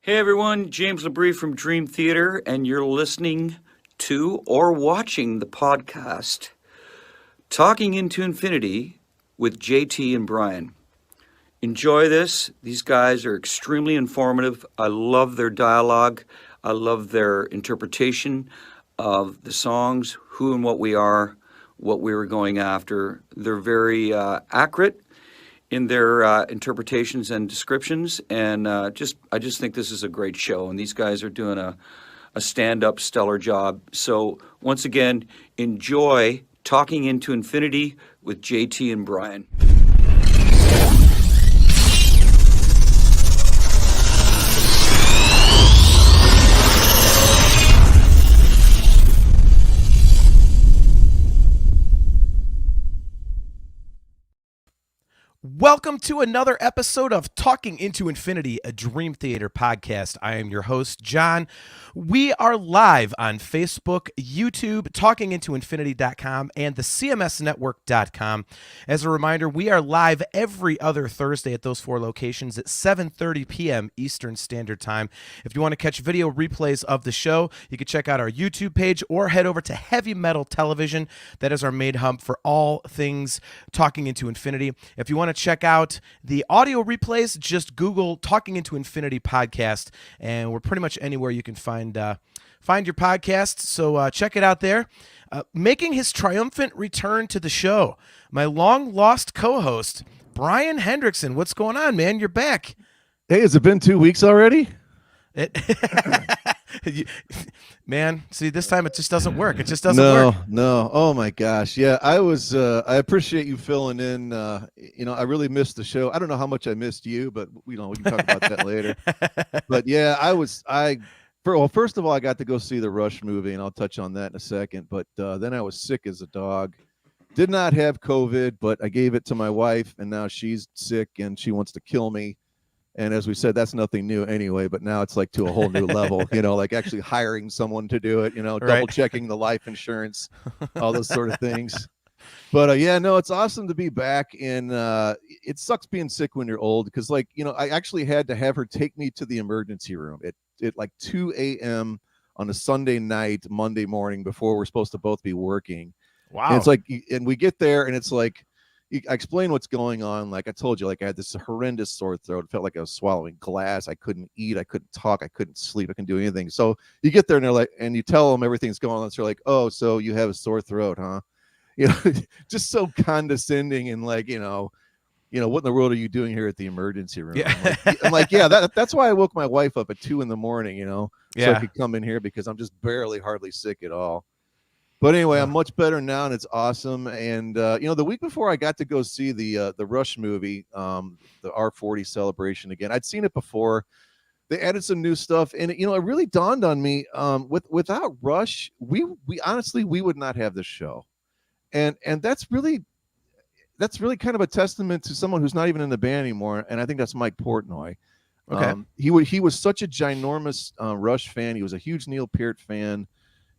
Hey everyone, James Labrie from Dream Theater, and you're listening to or watching the podcast Talking into Infinity with JT and Brian. Enjoy this. These guys are extremely informative. I love their dialogue. I love their interpretation of the songs, who and what we are, what we were going after. They're very accurate in their interpretations and descriptions, and I just think this is a great show, and these guys are doing a stand-up stellar job. So once again, enjoy Talking into Infinity with JT and Brian. Welcome to another episode of Talking into Infinity, a Dream Theater podcast. I am your host, John. We are live on Facebook, YouTube, talkingintoinfinity.com, and the cmsnetwork.com. As a reminder, we are live every other Thursday at those four locations at 7:30 p.m. Eastern Standard Time. If you want to catch video replays of the show, you can check out our YouTube page or head over to Heavy Metal Television. That is our main hub for all things Talking into Infinity. If you want to check out the audio replays, just Google Talking into Infinity podcast, and we're pretty much anywhere you can find your podcast. So check it out there. Making his triumphant return to the show, my long-lost co-host, Brian Hendrickson. What's going on, man? You're back. Hey, has it been 2 weeks already? Man, see, this time it just doesn't work. It just doesn't work. No. Oh my gosh. Yeah, I appreciate you filling in. I really missed the show. I don't know how much I missed you, but we can talk about that later. But yeah, first of all, I got to go see the Rush movie, and I'll touch on that in a second. But then I was sick as a dog. Did not have COVID, but I gave it to my wife, and now she's sick and she wants to kill me. And as we said, that's nothing new anyway, but now it's like to a whole new level, like actually hiring someone to do it, double checking the life insurance, all those sort of things. But it's awesome to be back. And it sucks being sick when you're old because I actually had to have her take me to the emergency room at like 2 a.m. on a Sunday night, Monday morning before we're supposed to both be working. Wow. And it's like, and we get there and it's like, I explain what's going on. Like I told you, I had this horrendous sore throat. It felt like I was swallowing glass. I couldn't eat. I couldn't talk. I couldn't sleep. I couldn't do anything. So you get there and they're like, and you tell them everything's going on. So they're like, oh, so you have a sore throat, huh? Just so condescending and like, what in the world are you doing here at the emergency room? Yeah. I'm like, yeah, that's why I woke my wife up at 2 a.m, so I could come in here because I'm just hardly sick at all. But anyway, I'm much better now, and it's awesome. And the week before, I got to go see the Rush movie, the R40 celebration again. I'd seen it before. They added some new stuff, and it really dawned on me. Without Rush, we honestly would not have this show, and that's really kind of a testament to someone who's not even in the band anymore. And I think that's Mike Portnoy. Okay, he was such a ginormous Rush fan. He was a huge Neil Peart fan.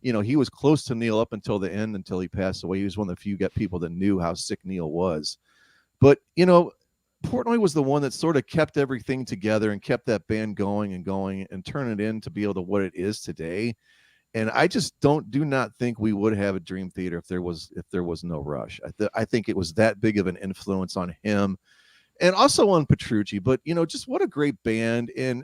He was close to Neil up until the end, until he passed away. He was one of the few people that knew how sick Neil was. But, Portnoy was the one that sort of kept everything together and kept that band going and turn it into be able to what it is today. And I just do not think we would have a Dream Theater if there was no Rush. I think it was that big of an influence on him and also on Petrucci. But, just what a great band. And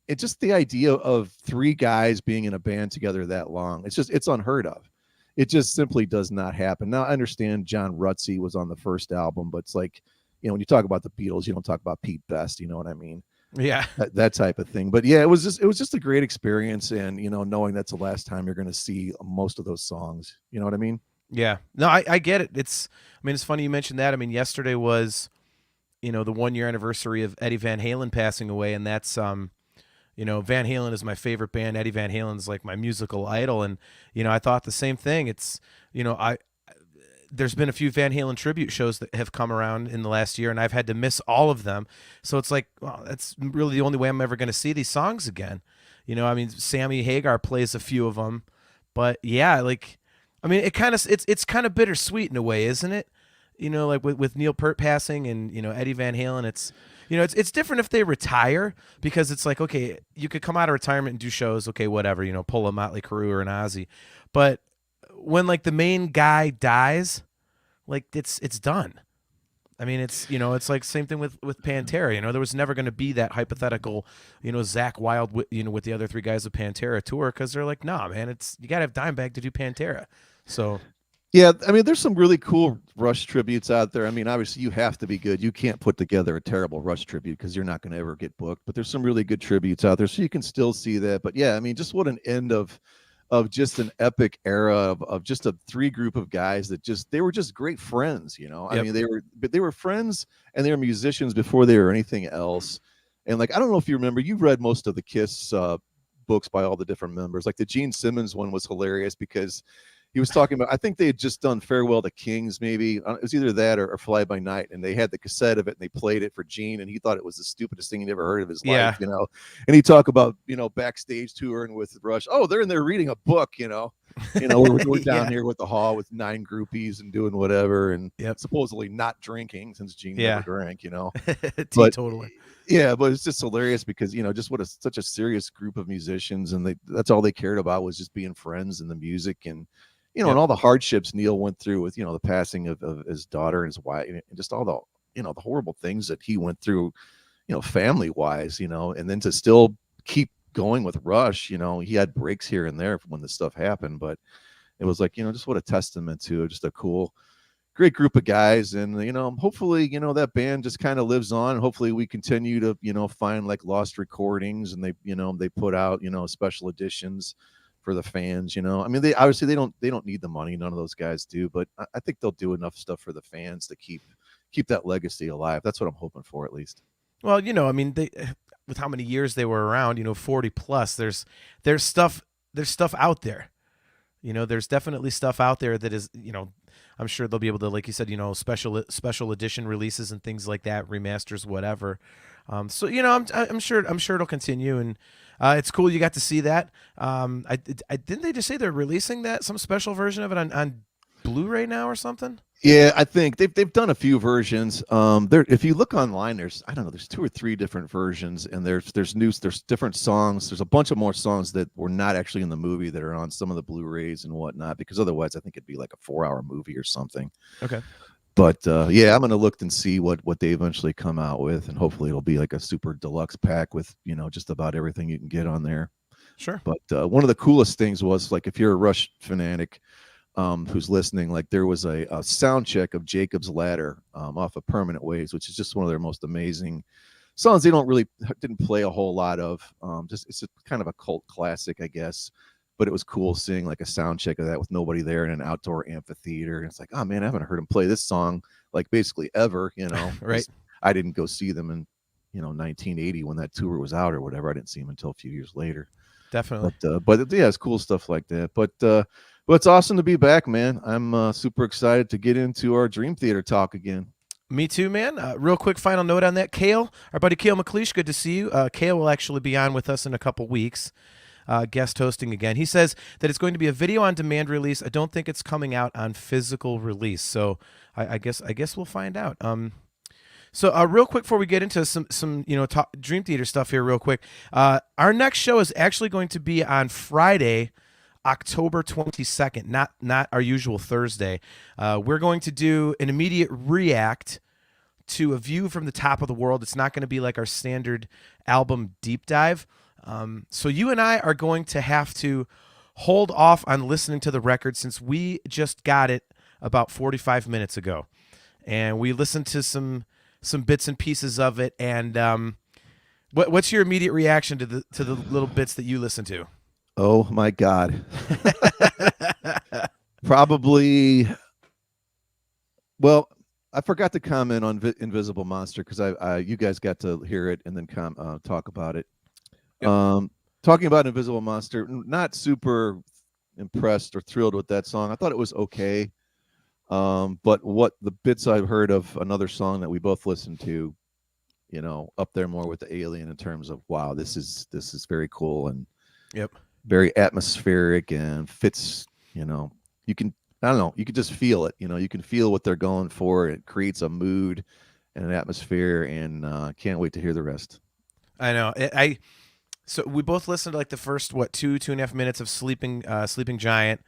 it's just the idea of three guys being in a band together that long. It's unheard of. It just simply does not happen. Now I understand John Rutsey was on the first album, but it's like, when you talk about the Beatles, you don't talk about Pete Best, you know what I mean? Yeah. That type of thing. But yeah, it was just a great experience. And, knowing that's the last time you're going to see most of those songs, you know what I mean? Yeah. No, I get it. It's funny you mentioned that. Yesterday was, the 1 year anniversary of Eddie Van Halen passing away. And that's, Van Halen is my favorite band. Eddie Van Halen's like my musical idol. And, I thought the same thing. It's, there's been a few Van Halen tribute shows that have come around in the last year, and I've had to miss all of them. So it's like, well, that's really the only way I'm ever going to see these songs again. Sammy Hagar plays a few of them, but yeah, it's kind of bittersweet in a way, isn't it? like with Neil Peart passing and Eddie Van Halen, it's different if they retire, because it's like, okay, you could come out of retirement and do shows, okay, whatever, pull a Motley Crue or an Ozzy, but when like the main guy dies, like it's done. I mean, it's like same thing with Pantera. There was never going to be that hypothetical, Zakk Wylde, with the other three guys of Pantera tour, because they're like, nah, man, you got to have Dimebag to do Pantera. So, yeah, I mean, there's some really cool Rush tributes out there. I mean, obviously, you have to be good. You can't put together a terrible Rush tribute because you're not going to ever get booked. But there's some really good tributes out there, so you can still see that. But yeah, I mean, just what an end of just an epic era of just a three group of guys that they were just great friends. I mean, they were friends and they were musicians before they were anything else. And like, I don't know if you remember, you read most of the Kiss books by all the different members. Like the Gene Simmons one was hilarious because he was talking about, I think they had just done Farewell to Kings, maybe. It was either that or Fly By Night, and they had the cassette of it, and they played it for Gene, and he thought it was the stupidest thing he'd ever heard of his life, And he talked about, backstage touring with Rush. Oh, they're in there reading a book, we're down here with the hall with 9 groupies and doing whatever, and supposedly not drinking since Gene never drank, But totally. Yeah, but it's just hilarious because just such a serious group of musicians, and that's all they cared about was just being friends and the music, and and all the hardships Neil went through with the passing of his daughter and his wife, and just all the the horrible things that he went through, family wise, and then to still keep going with Rush. He had breaks here and there when this stuff happened, but it was like just what a testament to just a cool, great group of guys. And hopefully that band just kind of lives on. Hopefully we continue to find like lost recordings, and they put out special editions for the fans. I mean, they obviously they don't need the money, none of those guys do, but I think they'll do enough stuff for the fans to keep that legacy alive. That's what I'm hoping for, at least. Well, I mean, they, with how many years they were around, 40 plus, there's stuff out there. There's definitely stuff out there that is, I'm sure they'll be able to, like you said, special edition releases and things like that, remasters, whatever. So I'm sure it'll continue, and it's cool you got to see that. I didn't they just say they're releasing some special version of it on Blu-ray now or something? Yeah, I think they've done a few versions. If you look online, there's 2 or 3 different versions, and there's different songs. There's a bunch of more songs that were not actually in the movie that are on some of the Blu-rays and whatnot, because otherwise I think it'd be like a 4-hour movie or something. Okay. But yeah, I'm gonna look and see what they eventually come out with, and hopefully it'll be like a super deluxe pack with just about everything you can get on there. Sure. But one of the coolest things was, like, if you're a Rush fanatic who's listening, like, there was a sound check of Jacob's Ladder off of Permanent Waves, which is just one of their most amazing songs. They didn't play a whole lot of. It's a kind of a cult classic, I guess. But it was cool seeing like a sound check of that with nobody there in an outdoor amphitheater. And it's like, oh man, I haven't heard him play this song like basically ever, Right. I didn't go see them in 1980 when that tour was out or whatever. I didn't see him until a few years later. Definitely. But yeah, it's cool stuff like that. But it's awesome to be back, man. I'm super excited to get into our Dream Theater talk again. Me too, man. Real quick final note on that. Cale, our buddy Cale McLeish, good to see you. Cale will actually be on with us in a couple weeks. Guest hosting again. He says that it's going to be a video on demand release. I don't think it's coming out on physical release. So I guess we'll find out. So real quick before we get into some Dream Theater stuff here real quick. Our next show is actually going to be on Friday, October 22nd, not our usual Thursday. We're going to do an immediate react to A View from the Top of the World. It's not going to be like our standard album deep dive. So you and I are going to have to hold off on listening to the record since we just got it about 45 minutes ago, and we listened to some bits and pieces of it. And what's your immediate reaction to the little bits that you listened to? Oh my God. Probably. Well, I forgot to comment on Invisible Monster because you guys got to hear it and then talk about it. Yep. Talking about Invisible Monster, not super impressed or thrilled with that song. I thought it was okay. But what the bits I've heard of another song that we both listened to, up there more with the Alien in terms of, wow, this is very cool and yep, very atmospheric and fits, you can I don't know, you could just feel it. You can feel what they're going for. It creates a mood and an atmosphere, and can't wait to hear the rest. I know. So we both listened to like the first 2.5 minutes of Sleeping Giant.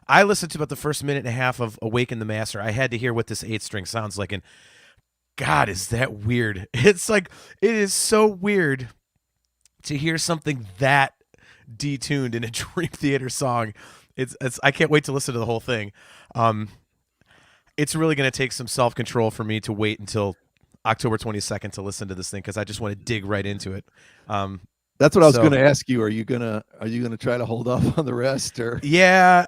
I listened to about the first minute and a half of Awaken the Master. I had to hear what this 8-string sounds like, and God, is that weird. It's like, it is so weird to hear something that detuned in a Dream Theater song. It's I can't wait to listen to the whole thing. It's really going to take some self-control for me to wait until October 22nd to listen to this thing, because I just want to dig right into it. That's what I was going to ask you. Are you gonna try to hold off on the rest, or? Yeah.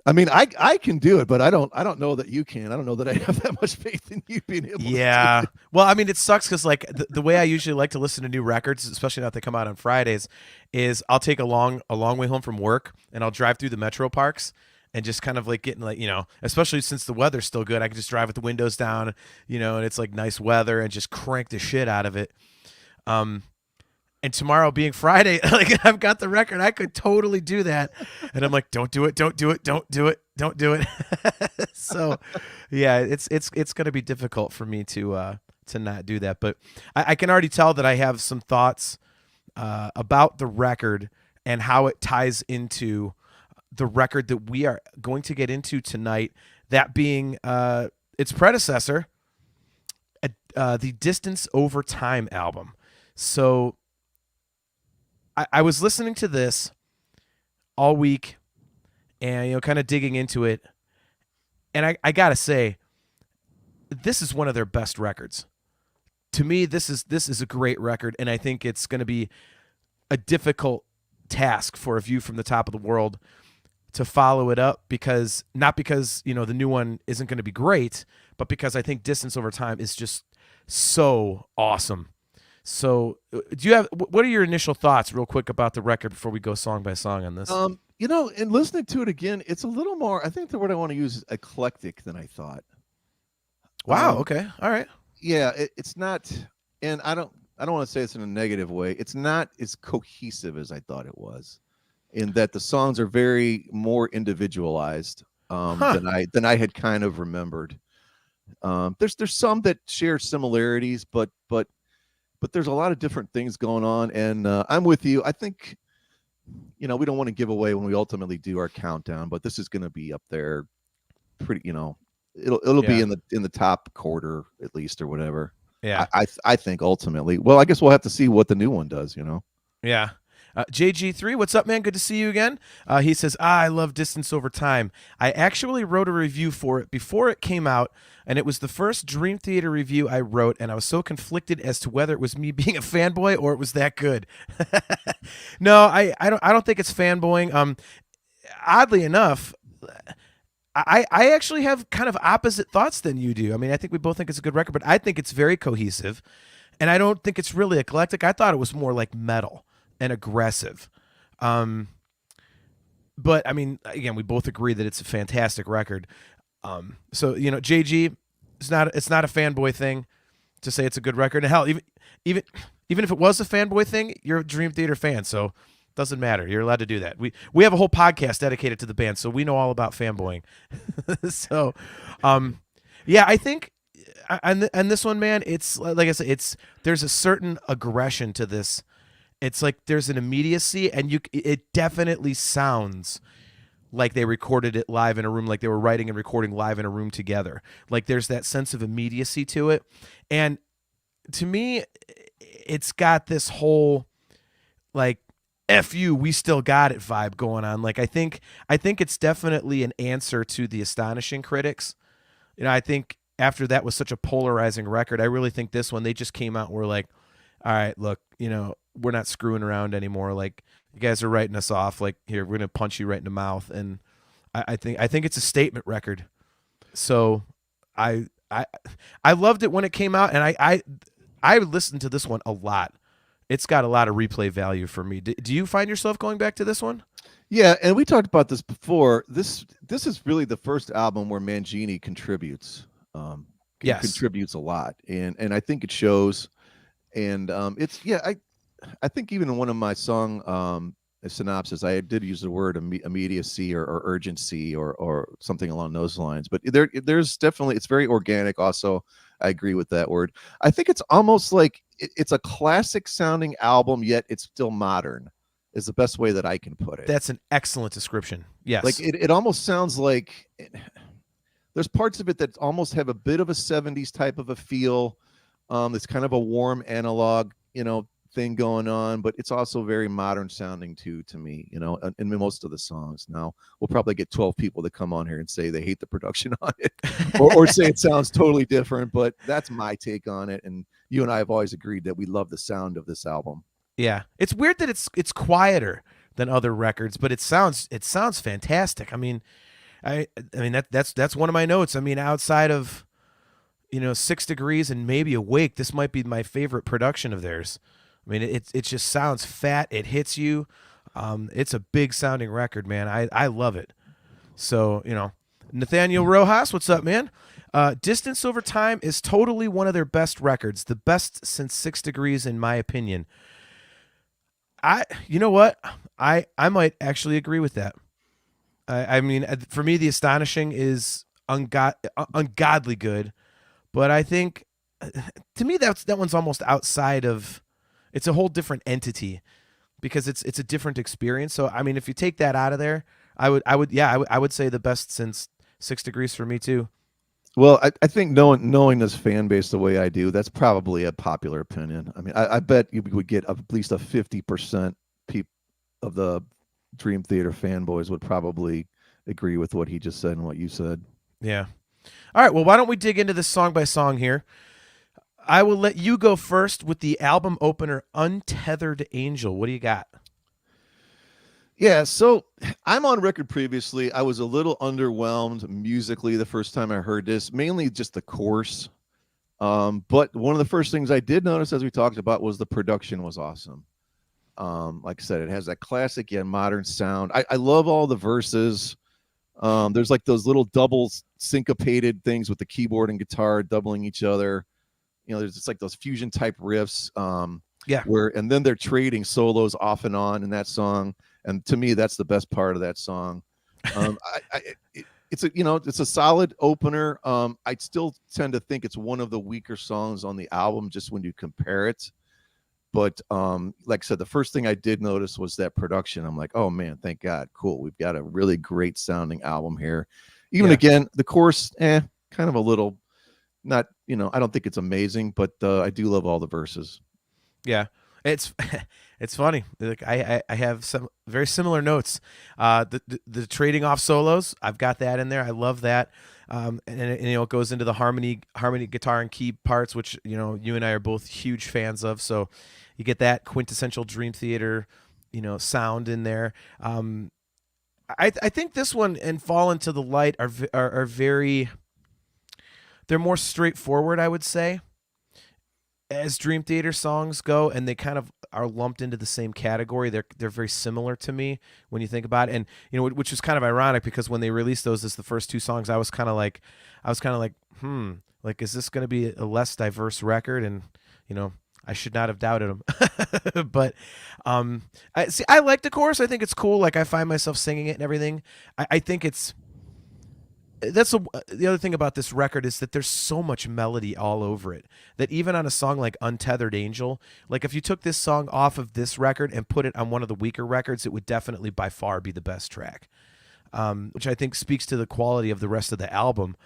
I mean, I can do it, but I don't know that you can. I don't know that I have that much faith in you being able to do it. Well, I mean, it sucks because like the way I usually like to listen to new records, especially now that they come out on Fridays, is I'll take a long way home from work and I'll drive through the metro parks and just kind of like getting like, especially since the weather's still good, I can just drive with the windows down, and it's like nice weather, and just crank the shit out of it. And tomorrow being Friday, like I've got the record, I could totally do that. And I'm like, don't do it. So yeah, it's going to be difficult for me to not do that. But I can already tell that I have some thoughts about the record and how it ties into the record that we are going to get into tonight. That being its predecessor, the Distance Over Time album. So I was listening to this all week and, kind of digging into it. And I got to say, this is one of their best records. To me, this is a great record, and I think it's going to be a difficult task for A View from the Top of the World to follow it up, not because the new one isn't going to be great, but because I think Distance Over Time is just so awesome. So, what are your initial thoughts, real quick, about the record before we go song by song on this? And listening to it again, it's a little more. I think the word I want to use is eclectic than I thought. Wow. Okay. All right. Yeah, it's not, and I don't want to say it's in a negative way. It's not as cohesive as I thought it was, in that the songs are very more individualized than I had kind of remembered. There's some that share similarities, but there's a lot of different things going on, and I'm with you. I think, we don't want to give away when we ultimately do our countdown, but this is going to be up there, pretty. It'll be in the top quarter at least, or whatever. Yeah, I think ultimately. Well, I guess we'll have to see what the new one does. Yeah. JG3, what's up, man? Good to see you again. He says, I love Distance Over Time. I actually wrote a review for it before it came out, and it was the first Dream Theater review I wrote, and I was so conflicted as to whether it was me being a fanboy or it was that good. No, I don't think it's fanboying. Oddly enough, I actually have kind of opposite thoughts than you do. I mean, I think we both think it's a good record, but I think it's very cohesive, and I don't think it's really eclectic. I thought it was more like metal and aggressive. But I mean, again, we both agree that it's a fantastic record. So, JG, it's not a fanboy thing to say it's a good record. And hell, even if it was a fanboy thing, you're a Dream Theater fan, so it doesn't matter. You're allowed to do that. We have a whole podcast dedicated to the band, so we know all about fanboying. So, yeah, I think and this one, man, it's like I said, there's a certain aggression to this. It's like there's an immediacy, and it definitely sounds like they recorded it live in a room, like they were writing and recording live in a room together. Like there's that sense of immediacy to it. And to me, it's got this whole like F you, we still got it vibe going on. Like I think it's definitely an answer to the Astonishing critics. I think after that was such a polarizing record, I really think this one, they just came out and were like, all right, look, we're not screwing around anymore. Like you guys are writing us off. Like here, we're gonna punch you right in the mouth. And I think it's a statement record. So I loved it when it came out, and I listened to this one a lot. It's got a lot of replay value for me. Do you find yourself going back to this one? Yeah, and we talked about this before. This is really the first album where Mangini contributes. Yes, contributes a lot, and I think it shows. And I think even in one of my song synopsis, I did use the word immediacy or urgency or something along those lines. But there's definitely, it's very organic. Also, I agree with that word. I think it's almost like it's a classic sounding album, yet it's still modern. Is the best way that I can put it. That's an excellent description. Yes. Like it almost sounds like there's parts of it that almost have a bit of a 70s type of a feel. It's kind of a warm analog, thing going on, but it's also very modern sounding too, to me, in most of the songs. Now we'll probably get 12 people to come on here and say they hate the production on it or say it sounds totally different, but that's my take on it. And you and I have always agreed that we love the sound of this album. Yeah. It's weird that it's quieter than other records, but it sounds fantastic. I mean that's one of my notes. I mean, outside of 6 Degrees and maybe Awake, this might be my favorite production of theirs. I mean, it just sounds fat. It hits you. It's a big sounding record, man. I love it. So, Nathaniel Rojas, what's up, man? Distance Over Time is totally one of their best records, the best since 6 Degrees, in my opinion. You know what? I might actually agree with that. I mean, for me, The Astonishing is ungodly good, but I think to me that one's almost outside of. It's a whole different entity because it's a different experience. So I mean, if you take that out of there, I would say the best since 6 Degrees for me too. Well, I think knowing this fan base the way I do, that's probably a popular opinion. I mean, I bet you would get at least a 50% of the Dream Theater fanboys would probably agree with what he just said and what you said. Yeah. All right. Well, why don't we dig into this song by song here? I will let you go first with the album opener, Untethered Angel. What do you got? Yeah, so I'm on record previously. I was a little underwhelmed musically the first time I heard this, mainly just the chorus. But one of the first things I did notice, as we talked about, was the production was awesome. Like I said, it has that classic yet modern sound. I love all the verses. There's like those little double syncopated things with the keyboard and guitar doubling each other. There's just like those fusion type riffs. And then they're trading solos off and on in that song. And to me, that's the best part of that song. It's a solid opener. I still tend to think it's one of the weaker songs on the album, just when you compare it. But like I said, the first thing I did notice was that production. I'm like, oh man, thank God, cool. We've got a really great sounding album here. Again, the chorus, kind of a little, not, I don't think it's amazing, but I do love all the verses. Yeah. It's funny. Like I have some very similar notes. The trading off solos, I've got that in there. I love that. And it goes into the harmony guitar and key parts, which you and I are both huge fans of. So you get that quintessential Dream Theater, sound in there. I think this one and Fall Into the Light are very. They're more straightforward, I would say, as Dream Theater songs go, and they kind of are lumped into the same category. They're very similar to me when you think about it, and which is kind of ironic because when they released those as the first two songs, I was kind of like, like, is this going to be a less diverse record? And I should not have doubted them. But I like the chorus. I think it's cool. Like I find myself singing it and everything. I think the other thing about this record is that there's so much melody all over it that even on a song like Untethered Angel, like if you took this song off of this record and put it on one of the weaker records, it would definitely by far be the best track, which I think speaks to the quality of the rest of the album.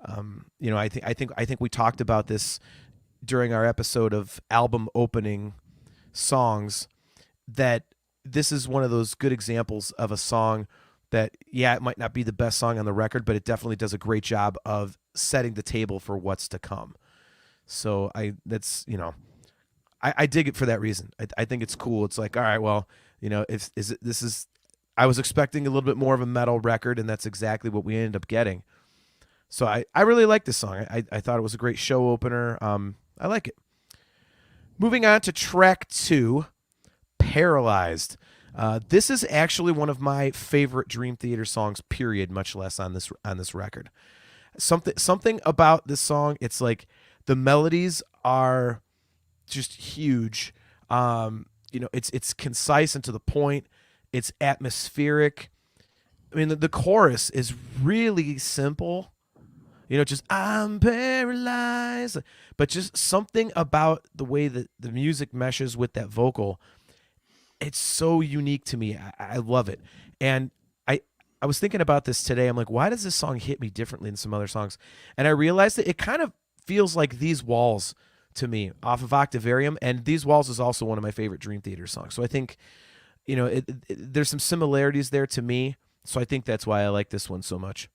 I think we talked about this during our episode of album opening songs, that this is one of those good examples of a song that, it might not be the best song on the record, but it definitely does a great job of setting the table for what's to come. So I dig it for that reason. I think it's cool. It's like, all right, well, I was expecting a little bit more of a metal record, and that's exactly what we ended up getting. So I really like this song. I thought it was a great show opener. I like it. Moving on to track 2, Paralyzed. This is actually one of my favorite Dream Theater songs, period, much less on this record. Something about this song, it's like the melodies are just huge. It's concise and to the point. It's atmospheric. I mean, the chorus is really simple. Just I'm paralyzed. But just something about the way that the music meshes with that vocal, it's so unique to me. I love it. And I was thinking about this today. I'm like, why does this song hit me differently than some other songs? And I realized that it kind of feels like These Walls to me off of Octavarium. And These Walls is also one of my favorite Dream Theater songs. So I think, there's some similarities there to me. So I think that's why I like this one so much.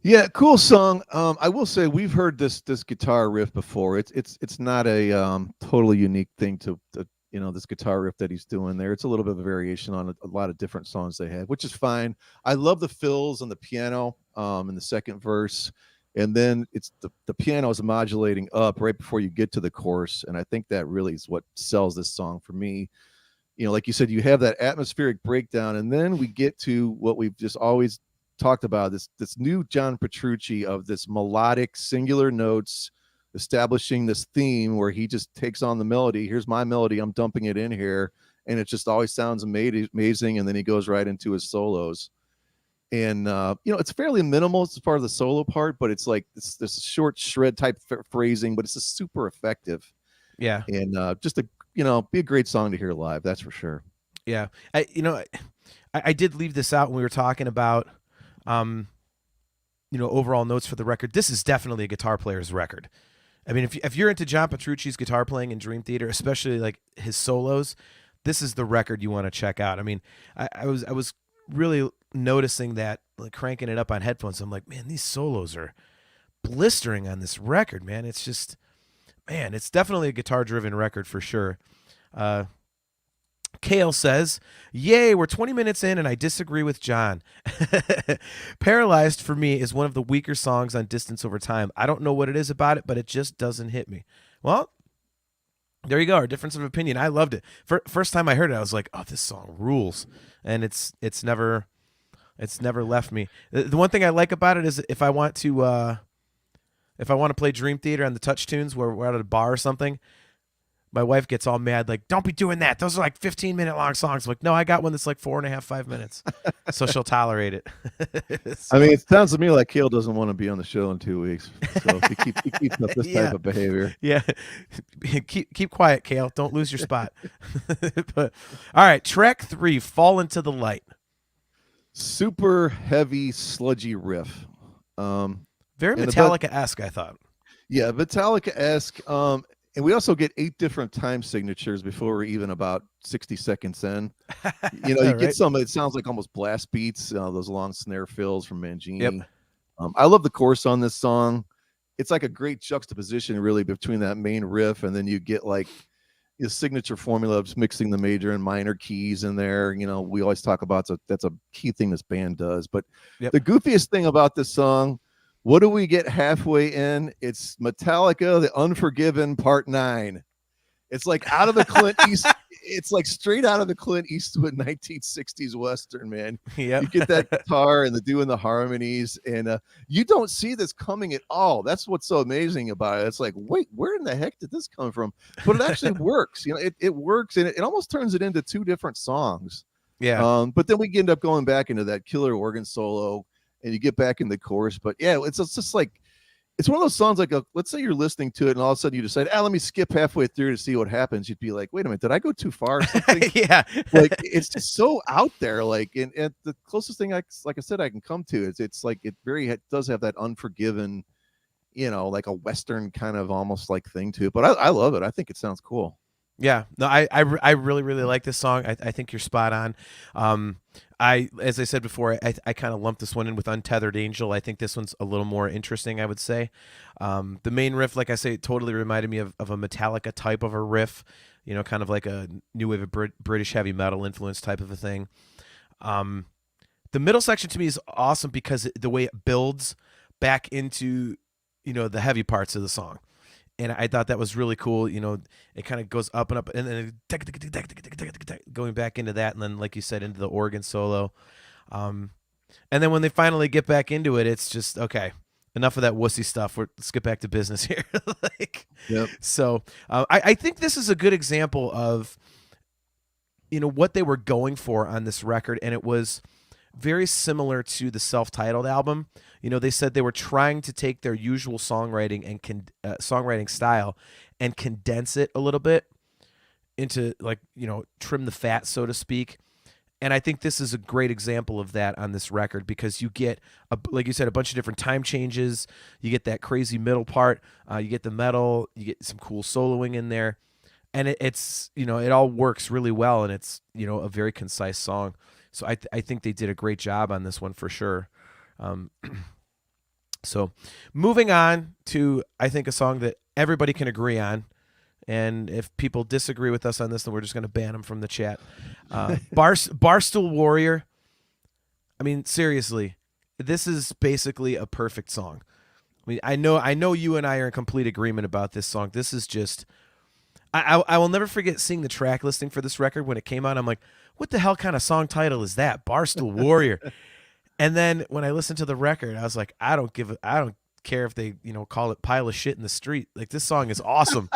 Yeah, cool song. I will say we've heard this guitar riff before. It's not a totally unique thing to this guitar riff that he's doing there. It's a little bit of a variation on a lot of different songs they have, which is fine. I love the fills on the piano in the second verse, and then it's the piano is modulating up right before you get to the chorus, and I think that really is what sells this song for me. Like you said, you have that atmospheric breakdown, and then we get to what we've just always talked about, this new John Petrucci of this melodic singular notes establishing this theme where he just takes on the melody. Here's my melody, I'm dumping it in here, and it just always sounds amazing. And then he goes right into his solos, and it's fairly minimal as part of the solo part, but it's like this short shred type phrasing, but it's just super effective. Yeah. And just be a great song to hear live, that's for sure. Yeah. I did leave this out when we were talking about overall notes for the record. This is definitely a guitar player's record. I mean, if you're into John Petrucci's guitar playing in Dream Theater, especially like his solos, this is the record you want to check out. I mean, I was really noticing that, like, cranking it up on headphones. I'm like, man, these solos are blistering on this record, man. It's just, man, it's definitely a guitar-driven record for sure. Kale says, yay, we're 20 minutes in and I disagree with John. Paralyzed for me is one of the weaker songs on Distance Over Time. I don't know what it is about it, but it just doesn't hit me. Well, there you go, our difference of opinion. I loved it. First time I heard it, I was like, oh, this song rules. And it's never left me. The one thing I like about it is if I want to play Dream Theater on the touch tunes where we're at a bar or something, my wife gets all mad, like, don't be doing that. Those are like 15-minute long songs. I'm like, no, I got one that's like 4.5, 5 minutes. So she'll tolerate it. I mean, it sounds to me like Kale doesn't want to be on the show in 2 weeks. So if he keeps up this type of behavior. Yeah. Keep quiet, Kale. Don't lose your spot. But all right, track 3, Fall Into the Light. Super heavy, sludgy riff. Very Metallica-esque, I thought. Yeah, Metallica-esque. And we also get 8 different time signatures before we're even about 60 seconds in. You Right. get some, it sounds like almost blast beats, those long snare fills from Mangini. Yep. I love the chorus on this song. It's like a great juxtaposition, really, between that main riff and then you get like his signature formula of just mixing the major and minor keys in there. We always talk about that's a key thing this band does. But the goofiest thing about this song, what do we get halfway in? It's Metallica, The Unforgiven, Part 9. It's like out of the Clint East. It's like straight out of the Clint Eastwood 1960s Western, man. Yep. You get that guitar and doing the harmonies, and you don't see this coming at all. That's what's so amazing about it. It's like, wait, where in the heck did this come from? But it actually works. It works, and it almost turns it into 2 different songs. Yeah. But then we end up going back into that killer organ solo. And you get back in the chorus, but yeah, it's just like, it's one of those songs like, let's say you're listening to it and all of a sudden you decide, let me skip halfway through to see what happens. You'd be like, wait a minute, did I go too far or something? Yeah. Like, it's just so out there. Like, and the closest thing like I said, I can come to is it's like, it does have that Unforgiven, like a Western kind of almost like thing to it, but I love it. I think it sounds cool. Yeah, no, I really, really like this song. I think you're spot on. As I said before, I kind of lumped this one in with Untethered Angel. I think this one's a little more interesting, I would say. The main riff, like I say, totally reminded me of a Metallica type of a riff, kind of like a new wave of British heavy metal influence type of a thing. The middle section to me is awesome because the way it builds back into, the heavy parts of the song. And I thought that was really cool. It kind of goes up and up and then going back into that. And then, like you said, into the organ solo. And then when they finally get back into it, it's just, okay, enough of that wussy stuff. Let's get back to business here. Yep. So I think this is a good example of, what they were going for on this record, and it was very similar to the self-titled album. They said they were trying to take their usual songwriting and songwriting style and condense it a little bit into, like, trim the fat, so to speak. And I think this is a great example of that on this record, because you get, like you said, a bunch of different time changes. You get that crazy middle part. You get the metal. You get some cool soloing in there. And it's it all works really well, and it's, a very concise song. So I think they did a great job on this one for sure. So moving on to, I think, a song that everybody can agree on. And if people disagree with us on this, then we're just going to ban them from the chat. Barstool Warrior. I mean, seriously, this is basically a perfect song. I mean, I know you and I are in complete agreement about this song. This is just, I will never forget seeing the track listing for this record when it came out. I'm like, what the hell kind of song title is that? Barstool Warrior. And then when I listened to the record, I was like, I don't care if they call it Pile of Shit in the Street. Like, this song is awesome.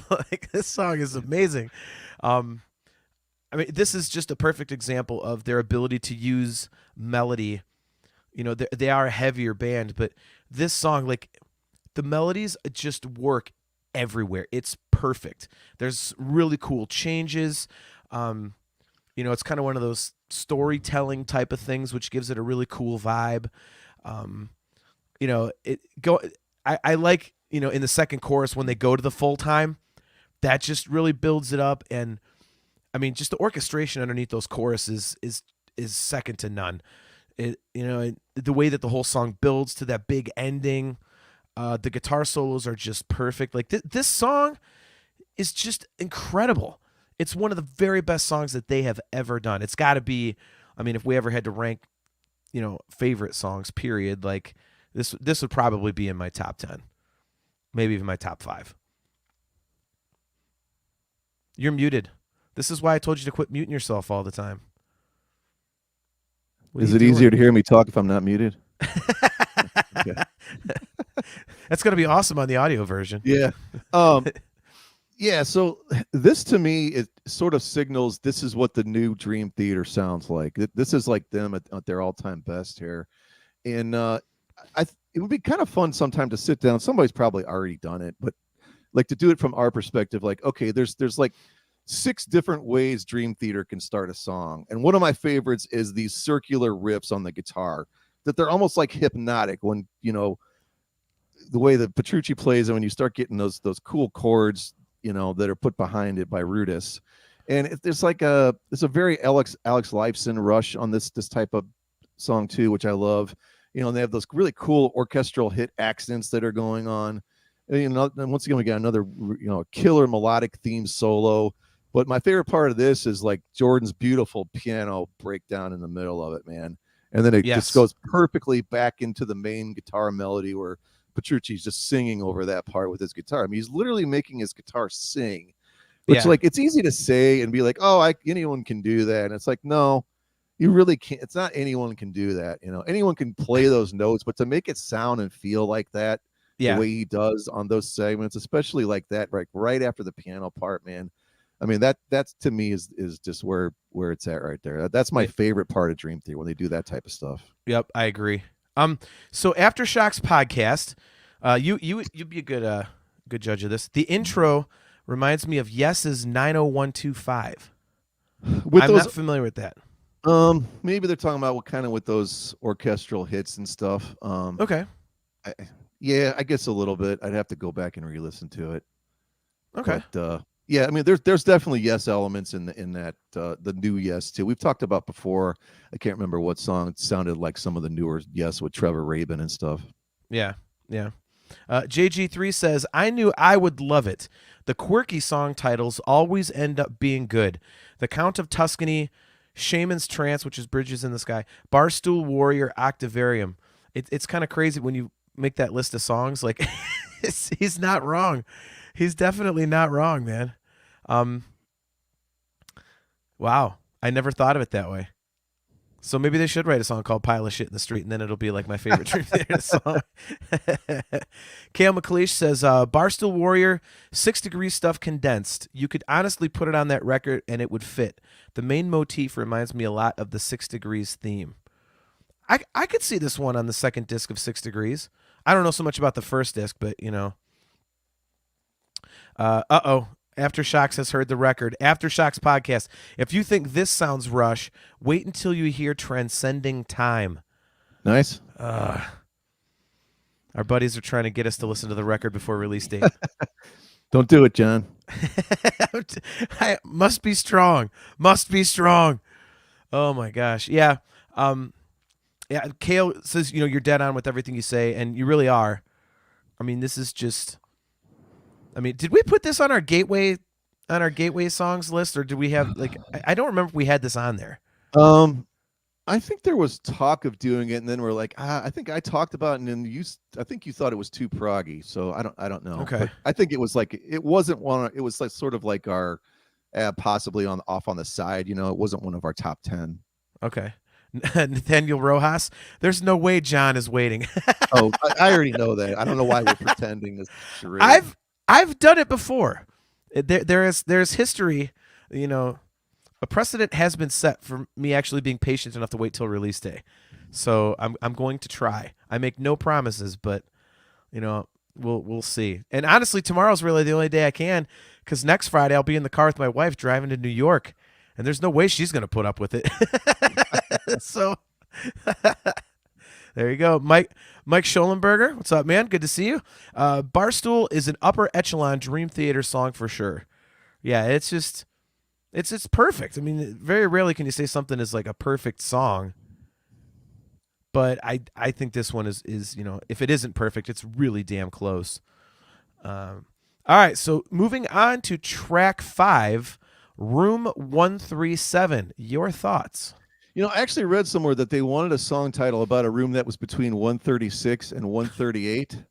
Like, this song is amazing. I mean, this is just a perfect example of their ability to use melody. They are a heavier band, but this song, like, the melodies just work everywhere. It's perfect. There's really cool changes. It's kind of one of those storytelling type of things, which gives it a really cool vibe. I like, in the second chorus when they go to the full time, that just really builds it up. And I mean, just the orchestration underneath those choruses is second to none. The way that the whole song builds to that big ending, the guitar solos are just perfect. Like, this song is just incredible. It's one of the very best songs that they have ever done. It's got to be, I mean, if we ever had to rank, favorite songs, period, like, this would probably be in my top 10, maybe even my top 5. You're muted. This is why I told you to quit muting yourself all the time. Is it easier to hear me talk if I'm not muted? Okay. That's going to be awesome on the audio version. Yeah. Yeah, so this to me, it sort of signals this is what the new Dream Theater sounds like. This is like them at their all-time best here. And it would be kind of fun sometime to sit down. Somebody's probably already done it, but like to do it from our perspective, like, okay, there's like 6 different ways Dream Theater can start a song. And one of my favorites is these circular riffs on the guitar that they're almost like hypnotic when, the way that Petrucci plays, and when you start getting those cool chords, that are put behind it by Rudis. And there's like a very Alex Lifeson rush on this type of song too, which I love. And they have those really cool orchestral hit accents that are going on. And once again, we got another, killer melodic theme solo. But my favorite part of this is like Jordan's beautiful piano breakdown in the middle of it, man. And then it just goes perfectly back into the main guitar melody where Petrucci's just singing over that part with his guitar. I mean, he's literally making his guitar sing, which like, it's easy to say and be like, oh, anyone can do that. And it's like, no, you really can't. It's not anyone can do that. Anyone can play those notes, but to make it sound and feel like that, the way he does on those segments, especially like that, right after the piano part, man. I mean, that's to me is just where it's at right there. That's my favorite part of Dream Theater, when they do that type of stuff. Yep, I agree. So Aftershocks podcast, you'd be a good judge of this. The intro reminds me of Yes's 90125. I'm not familiar with that. Maybe they're talking about with those orchestral hits and stuff. Okay. I guess a little bit. I'd have to go back and re-listen to it. Okay. But, yeah, I mean, there's definitely Yes elements in that the new Yes too. We've talked about before. I can't remember what song. It sounded like some of the newer Yes with Trevor Rabin and stuff. Yeah. JG3 says, I knew I would love it. The quirky song titles always end up being good. The Count of Tuscany, Shaman's Trance, which is Bridges in the Sky, Barstool Warrior, Octavarium. It's kind of crazy when you make that list of songs. Like, he's not wrong. He's definitely not wrong, man. Wow. I never thought of it that way. So maybe they should write a song called Pile of Shit in the Street, and then it'll be like my favorite Dream Theater song. Kale McLeish says, Barstool Warrior, 6 Degrees stuff condensed. You could honestly put it on that record and it would fit. The main motif reminds me a lot of the 6 Degrees theme. I could see this one on the second disc of 6 Degrees. I don't know so much about the first disc, but, you know. Aftershocks has heard the record. Aftershocks podcast. If you think this sounds Rush, wait until you hear Transcending Time. Nice. Our buddies are trying to get us to listen to the record before release date. Don't do it, John. Must be strong. Must be strong. Oh my gosh. Yeah. Yeah. Kale says, you know, you're dead on with everything you say, and you really are. I mean, this is just. I mean, did we put this on our gateway songs list, or did we have like? I don't remember if we had this on there. I think there was talk of doing it, and then we're like, I think I talked about it, and then I think you thought it was too proggy, so I don't know. Okay. But I think it was like it wasn't one. It was like sort of like our possibly off on the side. You know, it wasn't one of our top 10. Okay. Nathaniel Rojas, there's no way John is waiting. Oh, I already know that. I don't know why we're pretending this charade. I've done it before. There's history, you know. A precedent has been set for me actually being patient enough to wait till release day. So I'm going to try. I make no promises, but you know, we'll see. And honestly, tomorrow's really the only day I can, because next Friday I'll be in the car with my wife driving to New York, and there's no way she's going to put up with it. So there you go. Mike Schollenberger, what's up, man? Good to see you. Barstool is an upper echelon Dream Theater song for sure. Yeah, it's just it's perfect. I mean, very rarely can you say something is like a perfect song. But I think this one is, you know, if it isn't perfect, it's really damn close. All right, so moving on to track 5, Room 137. Your thoughts? You know, I actually read somewhere that they wanted a song title about a room that was between 136 and 138.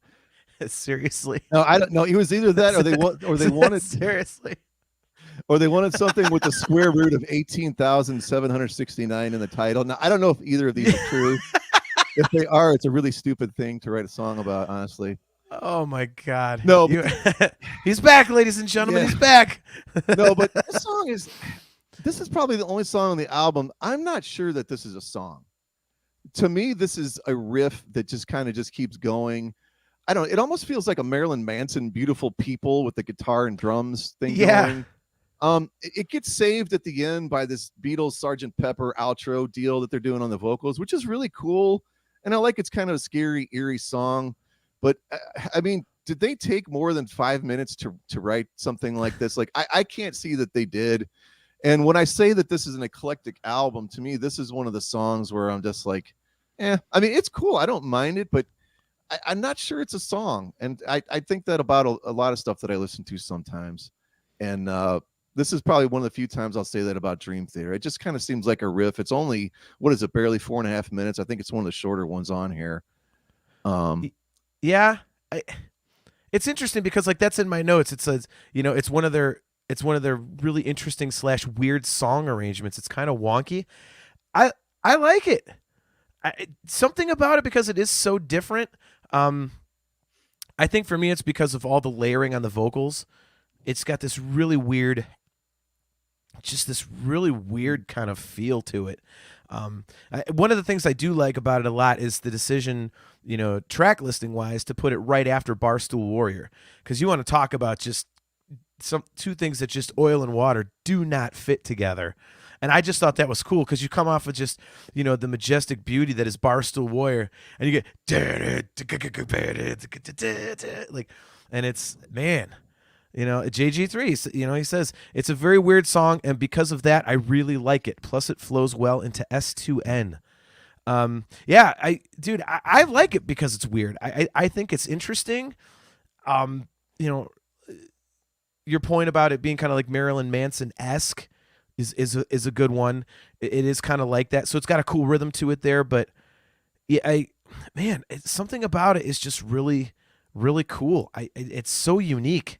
Seriously? No, I don't know. It was either that, or they wanted seriously, or they wanted something with the square root of 18,769 in the title. Now, I don't know if either of these are true. If they are, it's a really stupid thing to write a song about, honestly. Oh my God! No, he's back, ladies and gentlemen. Yeah. He's back. No, but this is probably the only song on the album. I'm not sure that this is a song. To me, this is a riff that just kind of just keeps going. I don't know. It almost feels like a Marilyn Manson "Beautiful People" with the guitar and drums thing going. It gets saved at the end by this Beatles Sgt. Pepper outro deal that they're doing on the vocals, which is really cool. And I like it's kind of a scary, eerie song. But I mean, did they take more than 5 minutes to write something like this? Like, I can't see that they did. And when I say that this is an eclectic album, to me, this is one of the songs where I'm just like, I mean, it's cool. I don't mind it, but I'm not sure it's a song. And I think that about a lot of stuff that I listen to sometimes. And this is probably one of the few times I'll say that about Dream Theater. It just kind of seems like a riff. It's only, what is it, barely 4.5 minutes. I think it's one of the shorter ones on here. Yeah, it's interesting because like that's in my notes. It says, you know, it's one of their really interesting / weird song arrangements. It's kind of wonky. I like it. Something about it because it is so different. I think for me it's because of all the layering on the vocals. It's got this really weird kind of feel to it. One of the things I do like about it a lot is the decision, you know, track listing wise, to put it right after Barstool Warrior, because you want to talk about just two things that just oil and water do not fit together. And I just thought that was cool because you come off of just, you know, the majestic beauty that is Barstool Warrior, and you get like, and it's, man. You know, JG3, you know, he says, it's a very weird song, and because of that, I really like it. Plus, it flows well into S2N. Yeah, I like it because it's weird. I think it's interesting. You know, your point about it being kind of like Marilyn Manson-esque is a good one. It is kind of like that. So it's got a cool rhythm to it there, but yeah, something about it is just really, really cool. It's so unique.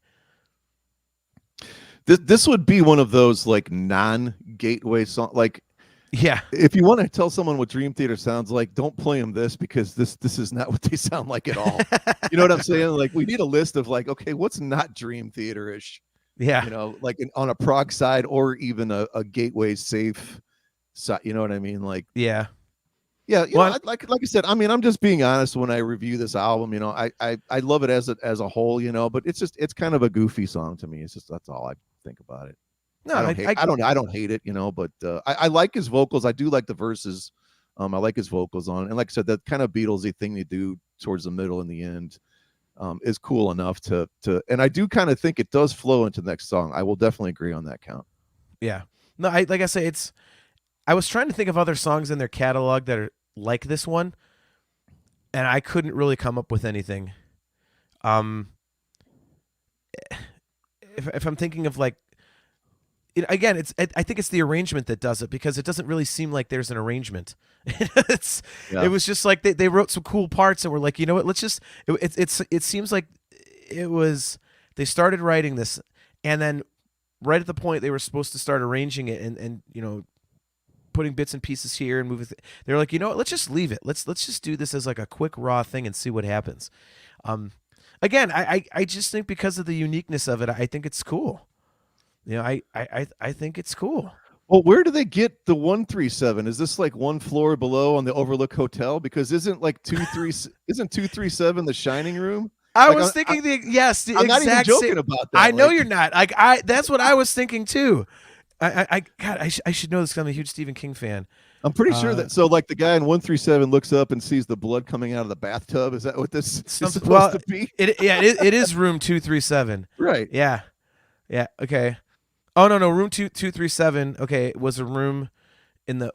This would be one of those like non-gateway songs. Like Yeah. If you want to tell someone what Dream Theater sounds like, don't play them this, because this is not what they sound like at all. You know what I'm saying? Like, we need a list of like, okay, what's not Dream Theater-ish? Yeah. You know, like on a prog side, or even a gateway safe side. You know what I mean? Like, Yeah. yeah, Well, like I said, I mean, I'm just being honest when I review this album. You know, I love it as a whole. You know, but it's kind of a goofy song to me. It's just, that's all I think about it. no, I don't hate it, you know, but I like his vocals. I do like the verses. I like his vocals on it. And like I said, that kind of Beatlesy thing they do towards the middle and the end is cool enough to and I do kind of think it does flow into the next song. I will definitely agree on that count. yeah. No, like I say, I was trying to think of other songs in their catalog that are like this one, and I couldn't really come up with anything. If I'm thinking of like, again, I think it's the arrangement that does it, because it doesn't really seem like there's an arrangement. It was just like they wrote some cool parts and were like, you know what, let's just it seems like it was, they started writing this, and then right at the point they were supposed to start arranging it and you know, putting bits and pieces here and moving. They're like, you know what, let's just leave it. Let's just do this as like a quick raw thing and see what happens. Again, I just think because of the uniqueness of it, I think it's cool. You know, I think it's cool. Well, where do they get the 137? Is this like one floor below on the Overlook Hotel? Because isn't 237 the Shining Room? I Like, was thinking the I'm exact not even joking same. about that. I know Like, you're not. Like that's what I was thinking too. God, I should know this because I'm a huge Stephen King fan. I'm pretty sure that. So, like, the guy in 137 looks up and sees the blood coming out of the bathtub. Is that what this is supposed to be? It is room 237. Right. Yeah. Okay. Oh no, room 237. Okay, it was a room in the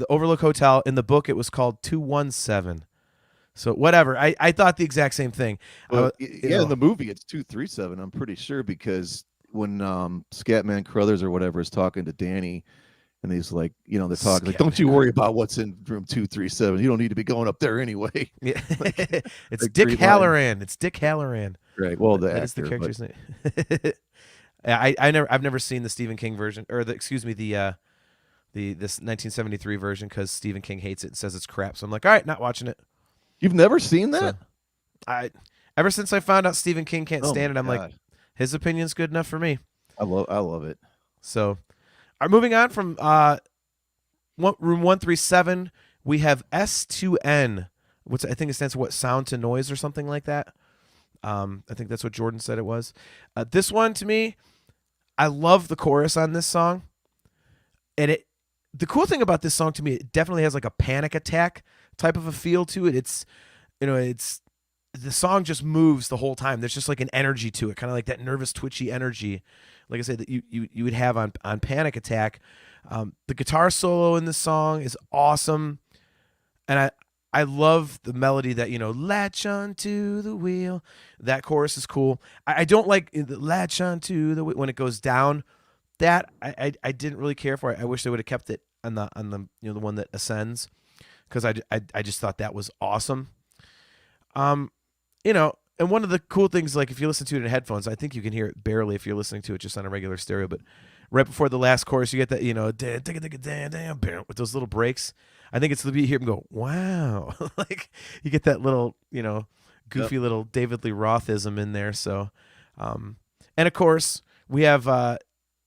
Overlook Hotel. In the book, it was called 217. So whatever. I thought the exact same thing. Well, in the movie, it's 237. I'm pretty sure, because when Scatman Crothers or whatever is talking to Danny, and he's like, you know, they're talking like, don't you worry about what's in room 237. You don't need to be going up there anyway. Yeah. Like, It's Dick Halloran. It's Dick Halloran. Right. Well, that is the character's name. I've never seen the Stephen King version, or this 1973 version, because Stephen King hates it and says it's crap. So I'm like, all right, not watching it. You've never seen that? So, ever since I found out Stephen King can't stand it, I'm God. like, his opinion's good enough for me. I love it. So, moving on from room 137, we have S2N, which I think it stands for sound to noise or something like that. I think that's what Jordan said it was. This one, to me, I love the chorus on this song, and the cool thing about this song to me, it definitely has like a panic attack type of a feel to it. It's, you know, the song just moves the whole time. There's just like an energy to it, kind of like that nervous, twitchy energy, like I said, that you would have on Panic Attack. The guitar solo in this song is awesome, and I love the melody that, you know, latch onto the wheel. That chorus is cool. I don't like the latch onto the wheel when it goes down. That I didn't really care for it. I wish they would have kept it on the you know, the one that ascends, because I just thought that was awesome. You know, and one of the cool things, like if you listen to it in headphones, I think you can hear it barely if you're listening to it just on a regular stereo. But right before the last chorus, you get that, you know, with those little breaks. I think it's the beat here and go, wow. Like you get that little, you know, goofy little David Lee Rothism in there. So, and of course we have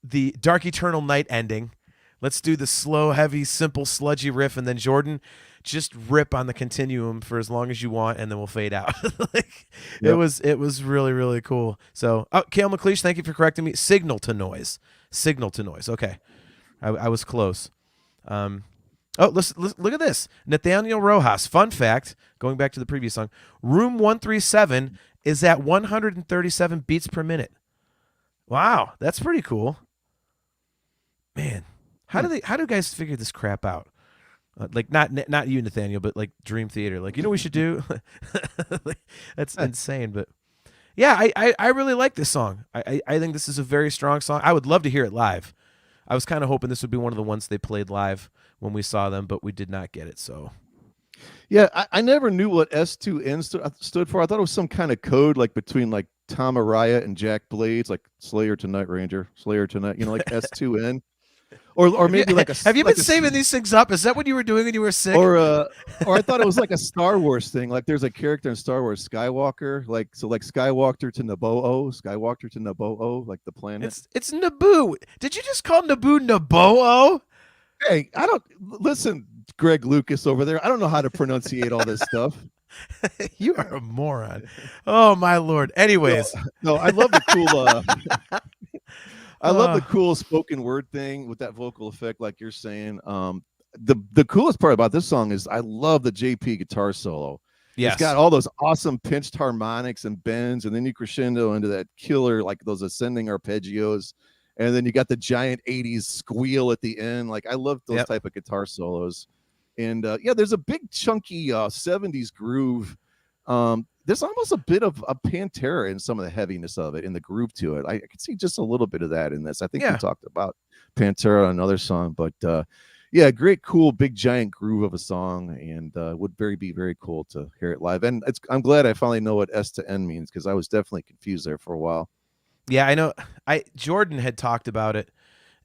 the Dark Eternal Night ending. Let's do the slow, heavy, simple, sludgy riff, and then Jordan, just rip on the continuum for as long as you want, and then we'll fade out. Like, it was really, really cool. So, Cale McLeish, thank you for correcting me. Signal to noise. Okay, I was close. Let's look at this. Nathaniel Rojas. Fun fact, going back to the previous song, room 137 is at 137 beats per minute. Wow, that's pretty cool. Man, how do guys figure this crap out? Like not you, Nathaniel, but like Dream Theater. Like, you know what we should do? Like, that's insane. But yeah, I really like this song. I think this is a very strong song. I would love to hear it live. I was kind of hoping this would be one of the ones they played live when we saw them, but we did not get it. So yeah, I never knew what S2N stood for. I thought it was some kind of code, like between like Tom Araya and Jack Blades, like Slayer to Night Ranger, Slayer to Night, you know, like S2N. or maybe like a have you like been a saving these things up? Is that what you were doing when you were sick? or I thought it was like a Star Wars thing. Like there's a character in Star Wars, Skywalker. Like Skywalker to Naboo, like the planet. It's Naboo. Did you just call Naboo Naboo? Hey, I don't listen, Greg Lucas over there. I don't know how to pronunciate all this stuff. You are a moron. Oh my Lord. Anyways, no, I love the cool. I love the cool spoken word thing with that vocal effect, like you're saying. The coolest part about this song is I love the JP guitar solo. yes. It's got all those awesome pinched harmonics and bends, and then you crescendo into that killer, like those ascending arpeggios, and then you got the giant 80s squeal at the end. Like I love those type of guitar solos. And yeah, there's a big chunky 70s groove. There's almost a bit of a Pantera in some of the heaviness of it, in the groove to it. I can see just a little bit of that in this. I think we talked about Pantera on another song, but yeah, great, cool, big, giant groove of a song, and would be very cool to hear it live. And I'm glad I finally know what S to N means, because I was definitely confused there for a while. Yeah, I know. Jordan had talked about it,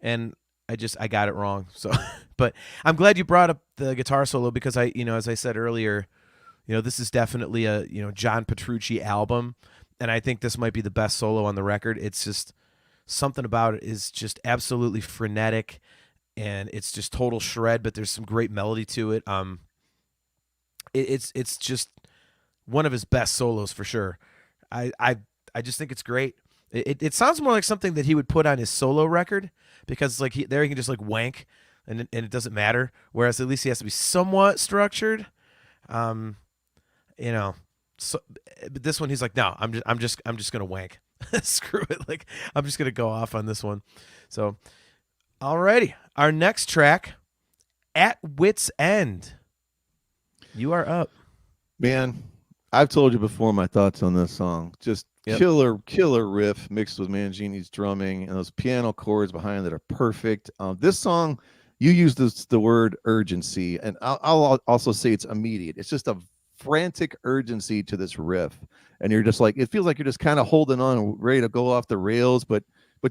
and I got it wrong. So, but I'm glad you brought up the guitar solo, because as I said earlier, this is definitely a John Petrucci album, and I think this might be the best solo on the record. It's just something about it is just absolutely frenetic, and it's just total shred, but there's some great melody to it. It's just one of his best solos for sure. I just think it's great. It sounds more like something that he would put on his solo record, because like he can just like wank, and it doesn't matter. Whereas at least he has to be somewhat structured. So but this one he's like, no, I'm just gonna wank. Screw it. Like I'm just gonna go off on this one. So, alrighty, our next track, At Wit's End. You are up, man. I've told you before my thoughts on this song. Just killer riff mixed with Mangini's drumming, and those piano chords behind it are perfect. This song, you use the word urgency, and I'll also say it's immediate. It's just a frantic urgency to this riff, and you're just like, it feels like you're just kind of holding on, ready to go off the rails, but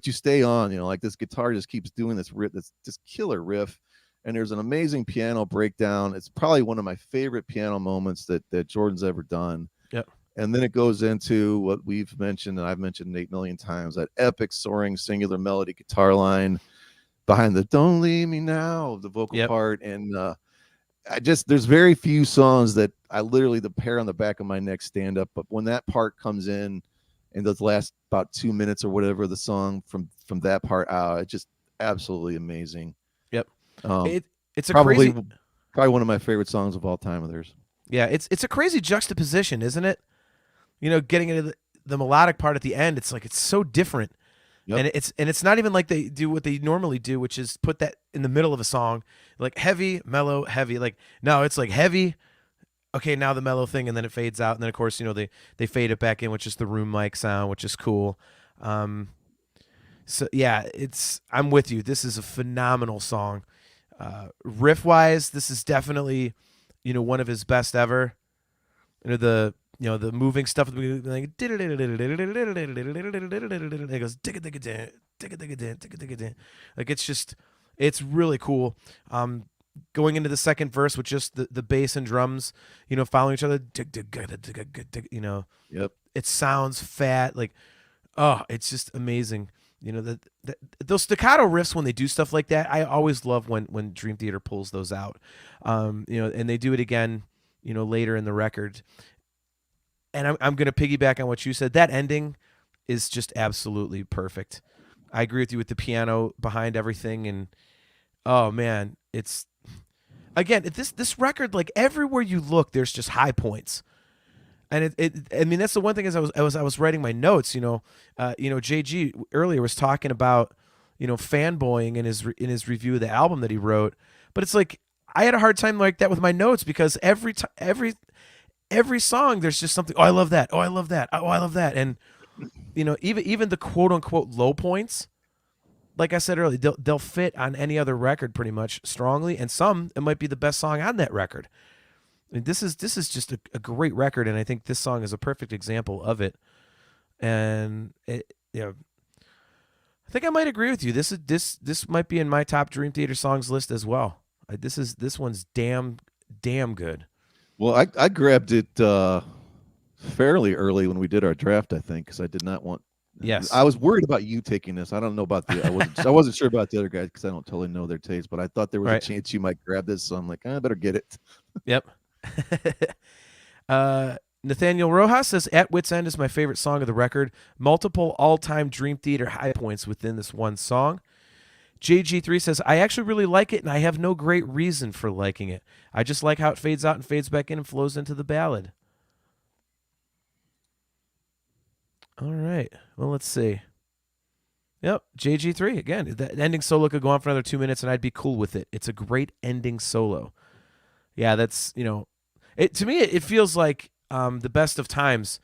you stay on. Like this guitar just keeps doing this riff, this killer riff. And there's an amazing piano breakdown. It's probably one of my favorite piano moments that Jordan's ever done. Yep. And then it goes into what we've mentioned, and I've mentioned 8 million times, that epic soaring singular melody guitar line behind the "Don't Leave Me Now," the vocal part. And there's very few songs that I literally, the hair on the back of my neck stand up. But when that part comes in those last about 2 minutes or whatever the song from that part out, it's just absolutely amazing. Yep. It's probably one of my favorite songs of all time of theirs. Yeah, it's a crazy juxtaposition, isn't it? Getting into the melodic part at the end, it's like it's so different. Yep. And it's not even like they do what they normally do, which is put that in the middle of a song, like heavy, mellow, heavy. Like no, it's like heavy. Okay, now the mellow thing, and then it fades out, and then of course they fade it back in, which is the room mic sound, which is cool. So yeah, I'm with you. This is a phenomenal song. Riff wise, this is definitely one of his best ever. The moving stuff, like it goes like it's really cool. Going into the second verse with just the bass and drums, following each other, Yep. It sounds fat, like it's just amazing. Those staccato riffs, when they do stuff like that, I always love when Dream Theater pulls those out. And they do it again, later in the record. And I'm going to piggyback on what you said. That ending is just absolutely perfect. I agree with you with the piano behind everything, and oh man, it's again this record, like everywhere you look, there's just high points. And I mean, that's the one thing, as I was writing my notes, JG earlier was talking about, fanboying in his review of the album that he wrote, but it's like I had a hard time like that with my notes, because every song there's just something. Oh, I love that. Oh, I love that. Oh, I love that. And even the quote unquote low points, like I said earlier, they'll fit on any other record pretty much strongly, and some it might be the best song on that record. I mean, this is just a great record, and I think this song is a perfect example of it. And I think I might agree with you. This might be in my top Dream Theater songs list as well. This one's damn good. Well, I grabbed it fairly early when we did our draft, I think, because I did not want. Yes. I was worried about you taking this. I don't know about I wasn't sure about the other guys because I don't totally know their taste, but I thought there was a chance you might grab this, so I'm like, I better get it. Yep. Nathaniel Rojas says, At Wit's End is my favorite song of the record. Multiple all-time Dream Theater high points within this one song. JG3 says, I actually really like it, and I have no great reason for liking it. I just like how it fades out and fades back in and flows into the ballad. All right. Well, let's see. Yep, JG3 again. That ending solo could go on for another 2 minutes, and I'd be cool with it. It's a great ending solo. Yeah, that's to me it feels like the best of times.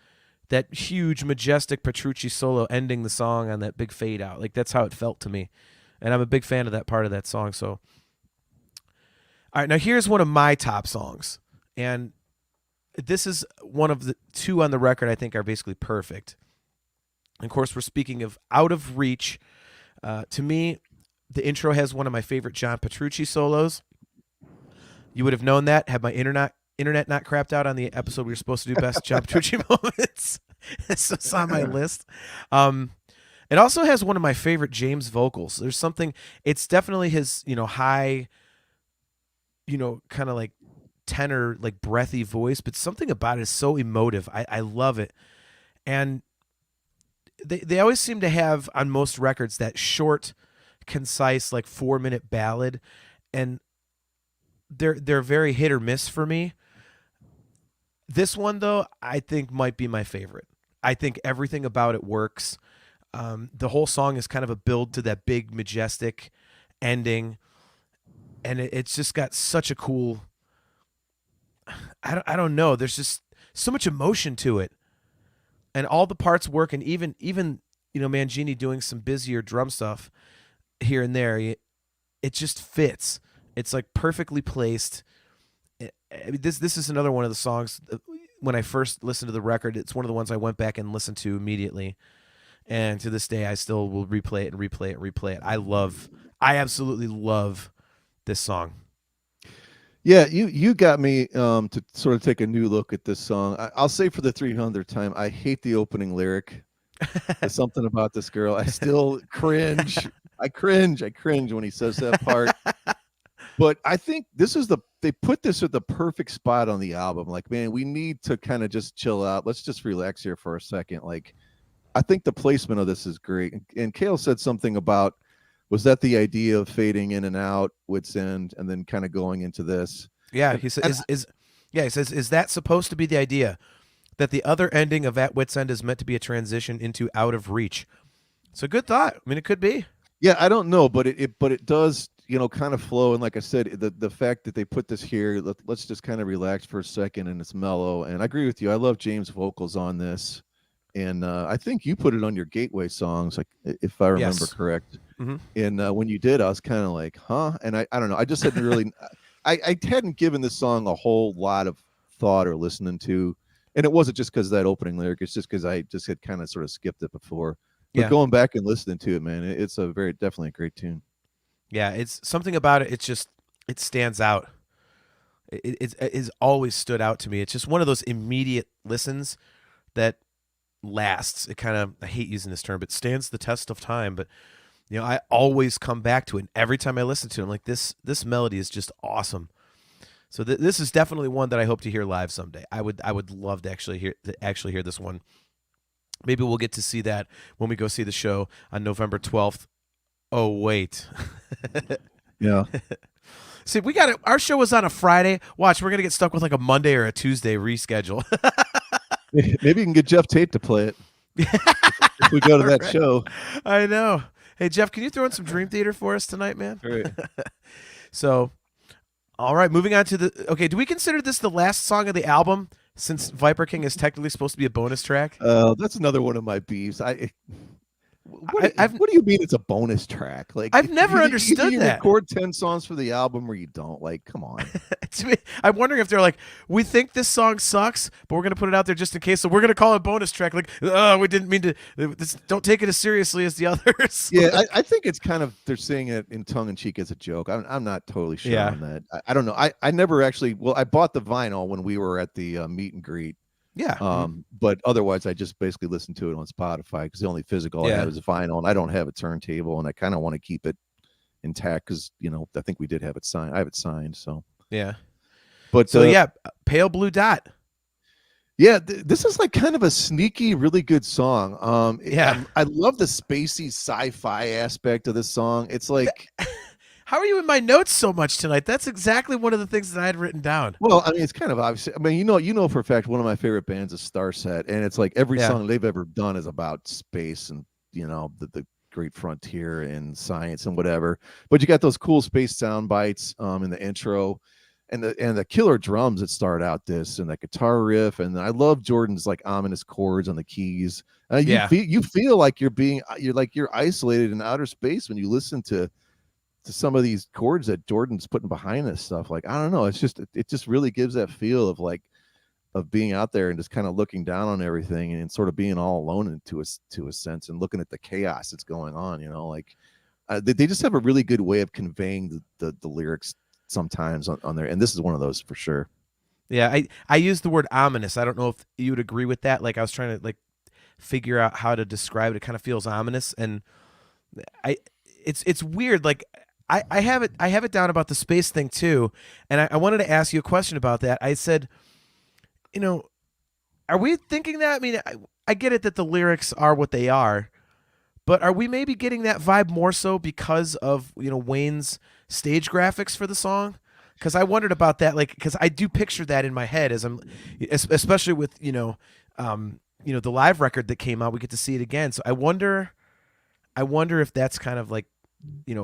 That huge, majestic Petrucci solo ending the song on that big fade out. Like that's how it felt to me, and I'm a big fan of that part of that song. So, all right, now here's one of my top songs, and this is one of the two on the record I think are basically perfect. Of course, we're speaking of Out of Reach. To me, the intro has one of my favorite John Petrucci solos. You would have known that had my internet not crapped out on the episode we were supposed to do best John Petrucci moments. It's on my list. It also has one of my favorite James vocals. There's something. It's definitely his high, kind of like tenor, like breathy voice, but something about it is so emotive. I love it, and they always seem to have on most records that short, concise, like 4-minute ballad, and they're very hit or miss for me. This one though, I think might be my favorite. I think everything about it works. The whole song is kind of a build to that big majestic ending, and it's just got such a cool. I don't know. There's just so much emotion to it. And all the parts work, and even Mangini doing some busier drum stuff here and there, it just fits. It's like perfectly placed. This is another one of the songs. When I first listened to the record, it's one of the ones I went back and listened to immediately, and to this day I still will replay it and replay it and replay it. I absolutely love this song. Yeah, you got me to sort of take a new look at this song. I'll say for the 300th time, I hate the opening lyric. There's something about this girl. I still cringe. I cringe when he says that part. But I think they put this at the perfect spot on the album. Like, man, we need to kind of just chill out. Let's just relax here for a second. Like, I think the placement of this is great. And Cale said something about, was that the idea of fading in and out, Wit's End, and then kind of going into this? Yeah, he said, he says, is that supposed to be the idea? That the other ending of At Wit's End is meant to be a transition into Out of Reach. It's a good thought. I mean, it could be. Yeah, I don't know, but it does, kind of flow. And like I said, the fact that they put this here, let's just kind of relax for a second, and it's mellow. And I agree with you. I love James' vocals on this. And I think you put it on your gateway songs, like if I remember correct. Mm-hmm. And when you did, I was kind of like, huh? And I don't know. I just hadn't really, I hadn't given this song a whole lot of thought or listening to. And it wasn't just because of that opening lyric. It's just because I just had kind of sort of skipped it before. But going back and listening to it, man, it's definitely a great tune. Yeah, it's something about it. It stands out. It's always stood out to me. It's just one of those immediate listens that lasts. It kind of, I hate using this term, but stands the test of time. But I always come back to it. And every time I listen to it, I'm like, this melody is just awesome. So this is definitely one that I hope to hear live someday. I would love to actually hear this one. Maybe we'll get to see that when we go see the show on November 12th. Oh wait. Yeah. See, our show was on a Friday. Watch, we're gonna get stuck with like a Monday or a Tuesday reschedule. Maybe you can get Jeff Tate to play it if we go to that show. I know. Hey Jeff, can you throw in some Dream Theater for us tonight, man? Right. So, all right, moving on to okay, do we consider this the last song of the album, since Viper King is technically supposed to be a bonus track? That's another one of my beefs. What do you mean it's a bonus track? Like, I've never understood you that. record 10 songs for the album or you don't. Like, come on. To me, I'm wondering if they're like, we think this song sucks, but we're going to put it out there just in case. So we're going to call it a bonus track. Like, oh, we didn't mean to. Don't take it as seriously as the others. Yeah, I think it's kind of, they're saying it in tongue in cheek as a joke. I'm not totally sure on that. I don't know. I never actually, well, I bought the vinyl when we were at the meet and greet. Yeah. But otherwise, I just basically listened to it on Spotify because the only physical I have is a vinyl, and I don't have a turntable, and I kind of want to keep it intact because I think we did have it signed. I have it signed, so yeah. But so Pale Blue Dot. Yeah, this is like kind of a sneaky, really good song. I love the spacey sci-fi aspect of this song. It's like. How are you in my notes so much tonight? That's exactly one of the things that I had written down. Well, I mean, it's kind of obvious. I mean, you know for a fact one of my favorite bands is Starset, and it's like every song they've ever done is about space and the great frontier and science and whatever. But you got those cool space sound bites in the intro, and the killer drums that start out this, and that guitar riff, and I love Jordan's like ominous chords on the keys. You feel like you're isolated in outer space when you listen to some of these chords that Jordan's putting behind this stuff. Like, I don't know, it just really gives that feel of being out there and just kind of looking down on everything and sort of being all alone to a sense and looking at the chaos that's going on. They just have a really good way of conveying the lyrics sometimes on there, and this is one of those for sure. Yeah, I used the word ominous. I don't know if you would agree with that. Like, I was trying to like figure out how to describe it. It kind of feels ominous, and it's weird. Like, I have it down about the space thing too, and I wanted to ask you a question about that. I said, are we thinking that? I mean, I get it that the lyrics are what they are, but are we maybe getting that vibe more so because of Wayne's stage graphics for the song? Because I wondered about that, like, because I do picture that in my head as I'm, especially with the live record that came out. We get to see it again, so I wonder if that's kind of like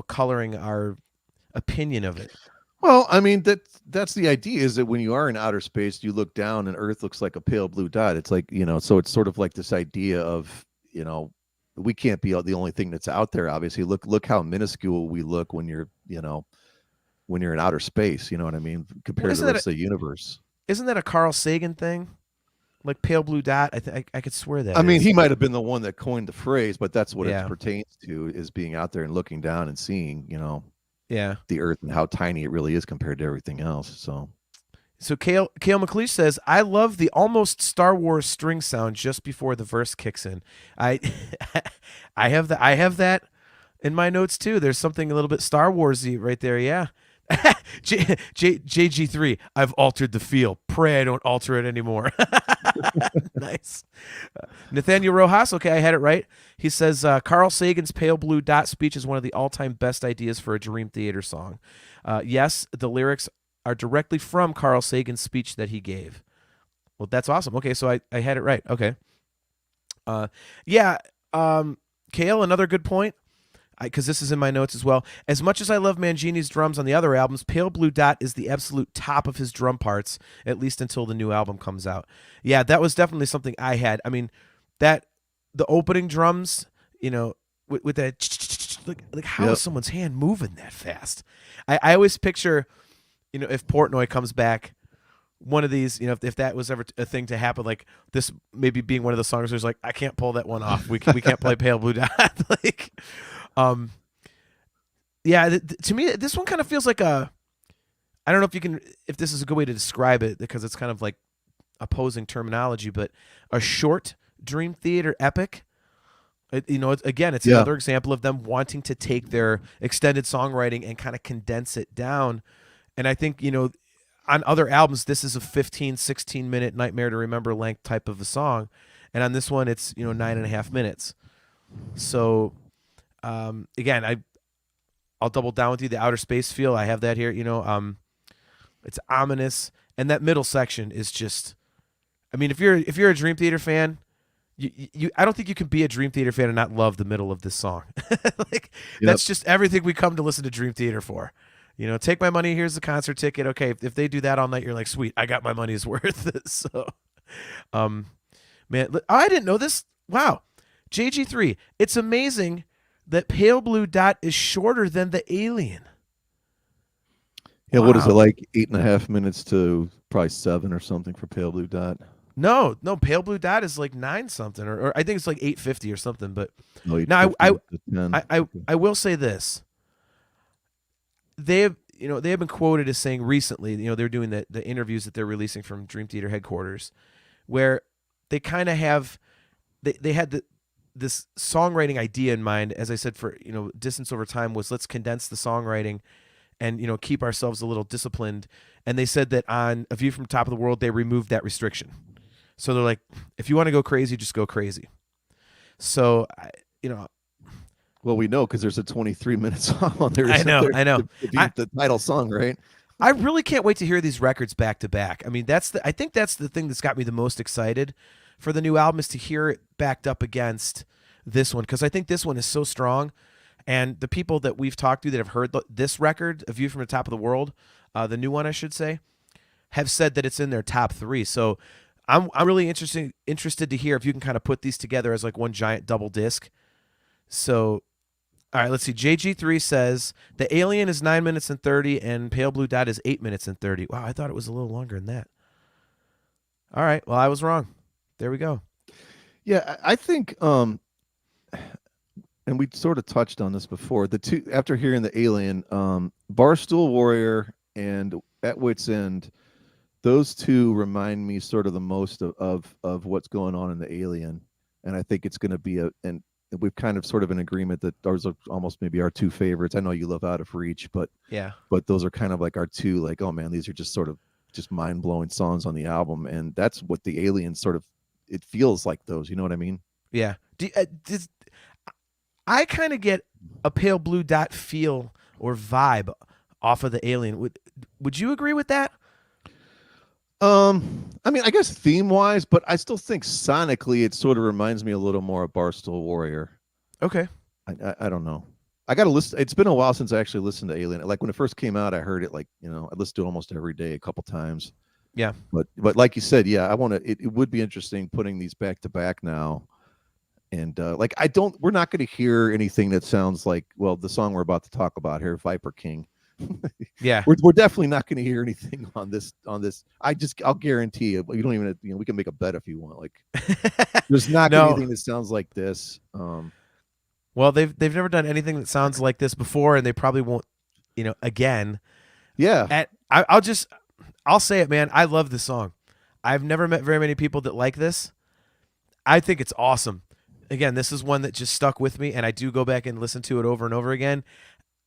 coloring our opinion of it. Well, I mean, that's the idea, is that when you are in outer space, you look down and Earth looks like a pale blue dot. It's like, so it's sort of like this idea of, we can't be the only thing that's out there. Obviously, look how minuscule we look when you're in outer space. You know what I mean? Compared to the rest of the universe. Isn't that a Carl Sagan thing? Like pale blue dot, I could swear that. I mean, he might have been the one that coined the phrase, but that's what it pertains to, is being out there and looking down and seeing, the Earth and how tiny it really is compared to everything else. So Cale McLeish says, I love the almost Star Wars string sound just before the verse kicks in. I have that in my notes too. There's something a little bit Star Warsy right there. Yeah. JG3, I've altered the feel. Pray I don't alter it anymore. Nice. Nathaniel Rojas, okay, I had it right. He says, Carl Sagan's Pale Blue Dot speech is one of the all-time best ideas for a Dream Theater song. Yes, the lyrics are directly from Carl Sagan's speech that he gave. Well, that's awesome. Okay, so I had it right. Okay. Cale, another good point. Because this is in my notes as well. As much as I love Mangini's drums on the other albums, Pale Blue Dot is the absolute top of his drum parts, at least until the new album comes out. Yeah, that was definitely something I had. I mean, the opening drums, with that, like how is someone's hand moving that fast? I always picture, if Portnoy comes back, one of these, if that was ever a thing to happen, like this maybe being one of the songs where it's like, I can't pull that one off. We can't play Pale Blue Dot. Like, to me, this one kind of feels like I don't know if this is a good way to describe it, because it's kind of like opposing terminology, but a short Dream Theater epic. It's another example of them wanting to take their extended songwriting and kind of condense it down. And I think, on other albums, this is a 15, 16-minute Nightmare to Remember length type of a song. And on this one, it's, 9.5 minutes. So, again, I'll double down with you. The outer space feel, I have that here. It's ominous, and that middle section is just. I mean, if you're a Dream Theater fan, I don't think you can be a Dream Theater fan and not love the middle of this song. That's just everything we come to listen to Dream Theater for. Take my money. Here's the concert ticket. Okay, if they do that all night, you're like, sweet, I got my money's worth. So, man, I didn't know this. Wow. JG3, it's amazing that Pale Blue Dot is shorter than the Alien. Yeah, what is it, Wow. like 8.5 minutes to probably 7 or something for Pale Blue Dot? No, Pale Blue Dot is like 9 something, or I think it's like 850 or something. But No, now 8:50 to 10. I will say this: they have been quoted as saying recently, they're doing the interviews that they're releasing from Dream Theater headquarters, where they kind of have they had this songwriting idea in mind. As I said, for Distance Over Time was, let's condense the songwriting and keep ourselves a little disciplined. And they said that on A View from the Top of the World, they removed that restriction. So they're like, if you want to go crazy, just go crazy. So, Well, we know because there's a 23-minute song on there. I know. The title song, right? I really can't wait to hear these records back to back. I mean, I think that's the thing that's got me the most excited for the new album, is to hear it backed up against this one, because I think this one is so strong. And the people that we've talked to that have heard this record, A View from the Top of the World, the new one, I should say, have said that it's in their top 3. So I'm really interested to hear if you can kind of put these together as like one giant double disc. So, all right, let's see. JG3 says the Alien is 9 minutes and 30, and Pale Blue Dot is 8 minutes and 30. Wow, I thought it was a little longer than that. All right, well, I was wrong. There we go. Yeah, I think, and we sort of touched on this before. The two, after hearing the Alien, Barstool Warrior and At Wit's End, those two remind me sort of the most of what's going on in the Alien, and I think it's going to be and we've kind of sort of in agreement that those are almost maybe our two favorites. I know you love Out of Reach, but those are kind of like our two, like, oh man, these are just sort of just mind blowing songs on the album, and that's what the Alien sort of, it feels like those. You know what I mean? Yeah. I kind of get a Pale Blue Dot feel or vibe off of the Alien. Would you agree with that? I mean, I guess theme-wise, but I still think sonically it sort of reminds me a little more of Barstool Warrior. Okay. I don't know. I got to listen. It's been a while since I actually listened to Alien. Like when it first came out, I heard it, like, I listened to it almost every day, a couple times. Yeah. But like you said, yeah, I want to. It would be interesting putting these back to back now. And like we're not going to hear anything that sounds like, well, the song we're about to talk about here, Viper King. Yeah, we're definitely not going to hear anything on this. I'll guarantee you. You don't even. We can make a bet if you want. Like, there's not gonna be anything that sounds like this. Well, they've never done anything that sounds like this before, and they probably won't. Again. Yeah. I'll say it, man. I love this song. I've never met very many people that like this. I think it's awesome. Again, this is one that just stuck with me, and I do go back and listen to it over and over again.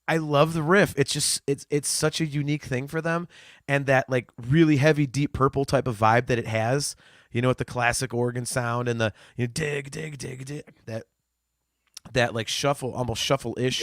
I love the riff. It's just it's such a unique thing for them, and that like really heavy Deep Purple type of vibe that it has. With the classic organ sound and the dig dig dig dig, that like shuffle, almost shuffle-ish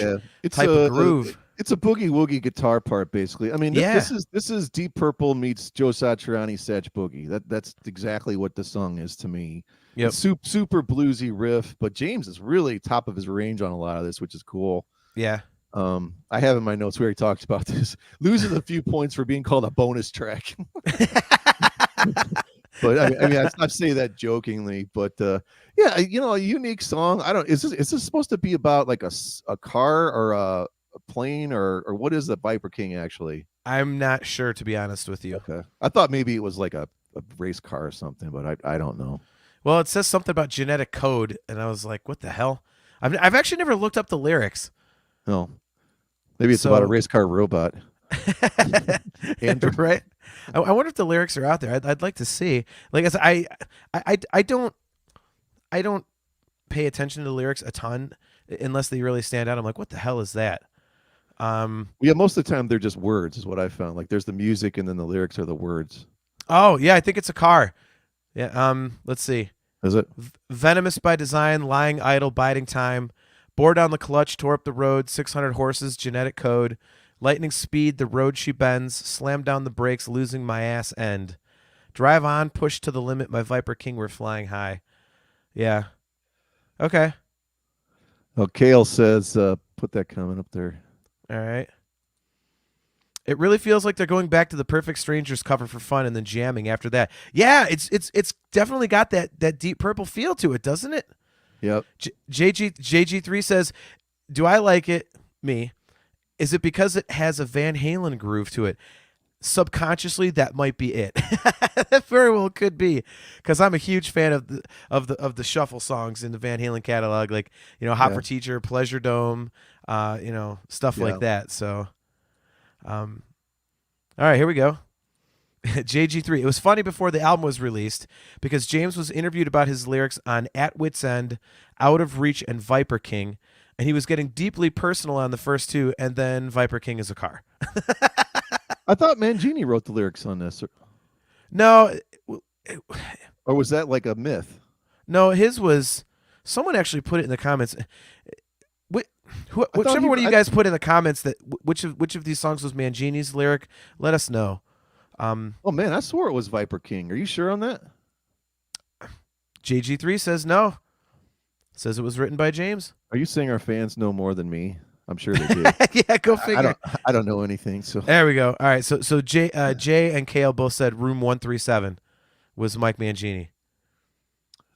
type of groove. It's a boogie woogie guitar part, basically. I mean, this is Deep Purple meets Joe Satriani Satch Boogie. That's exactly what the song is to me. Yep. It's super bluesy riff, but James is really top of his range on a lot of this, which is cool. Yeah. I have in my notes, we already talked about this, losing a few points for being called a bonus track. But I mean, I say that jokingly, but yeah, a unique song. I don't. Is this supposed to be about like a car or a plane or what is the Viper King actually? I'm not sure, to be honest with you. Okay, I thought maybe it was like a race car or something, but I don't know. Well, it says something about genetic code, and I was like, what the hell? I've actually never looked up the lyrics. No, maybe it's about a race car robot. Right? I wonder if the lyrics are out there. I'd like to see. Like I said, I don't pay attention to the lyrics a ton unless they really stand out. I'm like, what the hell is that? Yeah, most of the time they're just words, is what I found. Like there's the music and then the lyrics are the words. Oh yeah, I think it's a car. Yeah. Let's see. Is it venomous by design, lying idle, biding time, bore down the clutch, tore up the road, 600 horses, genetic code. Lightning speed, the road she bends, slam down the brakes, losing my ass end. Drive on, push to the limit, my Viper King, we're flying high. Yeah. Okay. Oh, Kale says, put that comment up there. All right. It really feels like they're going back to the Perfect Strangers cover for fun and then jamming after that. Yeah, it's definitely got that Deep Purple feel to it, doesn't it? Yep. JG3 says, do I like it? Me. Is it because it has a Van Halen groove to it? Subconsciously, that might be it. That very well could be, because I'm a huge fan of the shuffle songs in the Van Halen catalog, like Hot for Teacher, Pleasure Dome, stuff like that. So, all right, here we go. JG3. It was funny before the album was released because James was interviewed about his lyrics on At Wit's End, Out of Reach, and Viper King, and he was getting deeply personal on the first two, and then Viper King is a car. I thought Mangini wrote the lyrics on this. No. Or was that like a myth? No, his was... Someone actually put it in the comments. Whichever one of you guys put in the comments that which of these songs was Mangini's lyric, let us know. Oh man, I swore it was Viper King. Are you sure on that? JG3 says no. Says it was written by James. Are you saying our fans know more than me? I'm sure they do. Yeah, go figure. I don't know anything. So there we go. All right, so Jay and Kale both said Room 137 was Mike Mangini.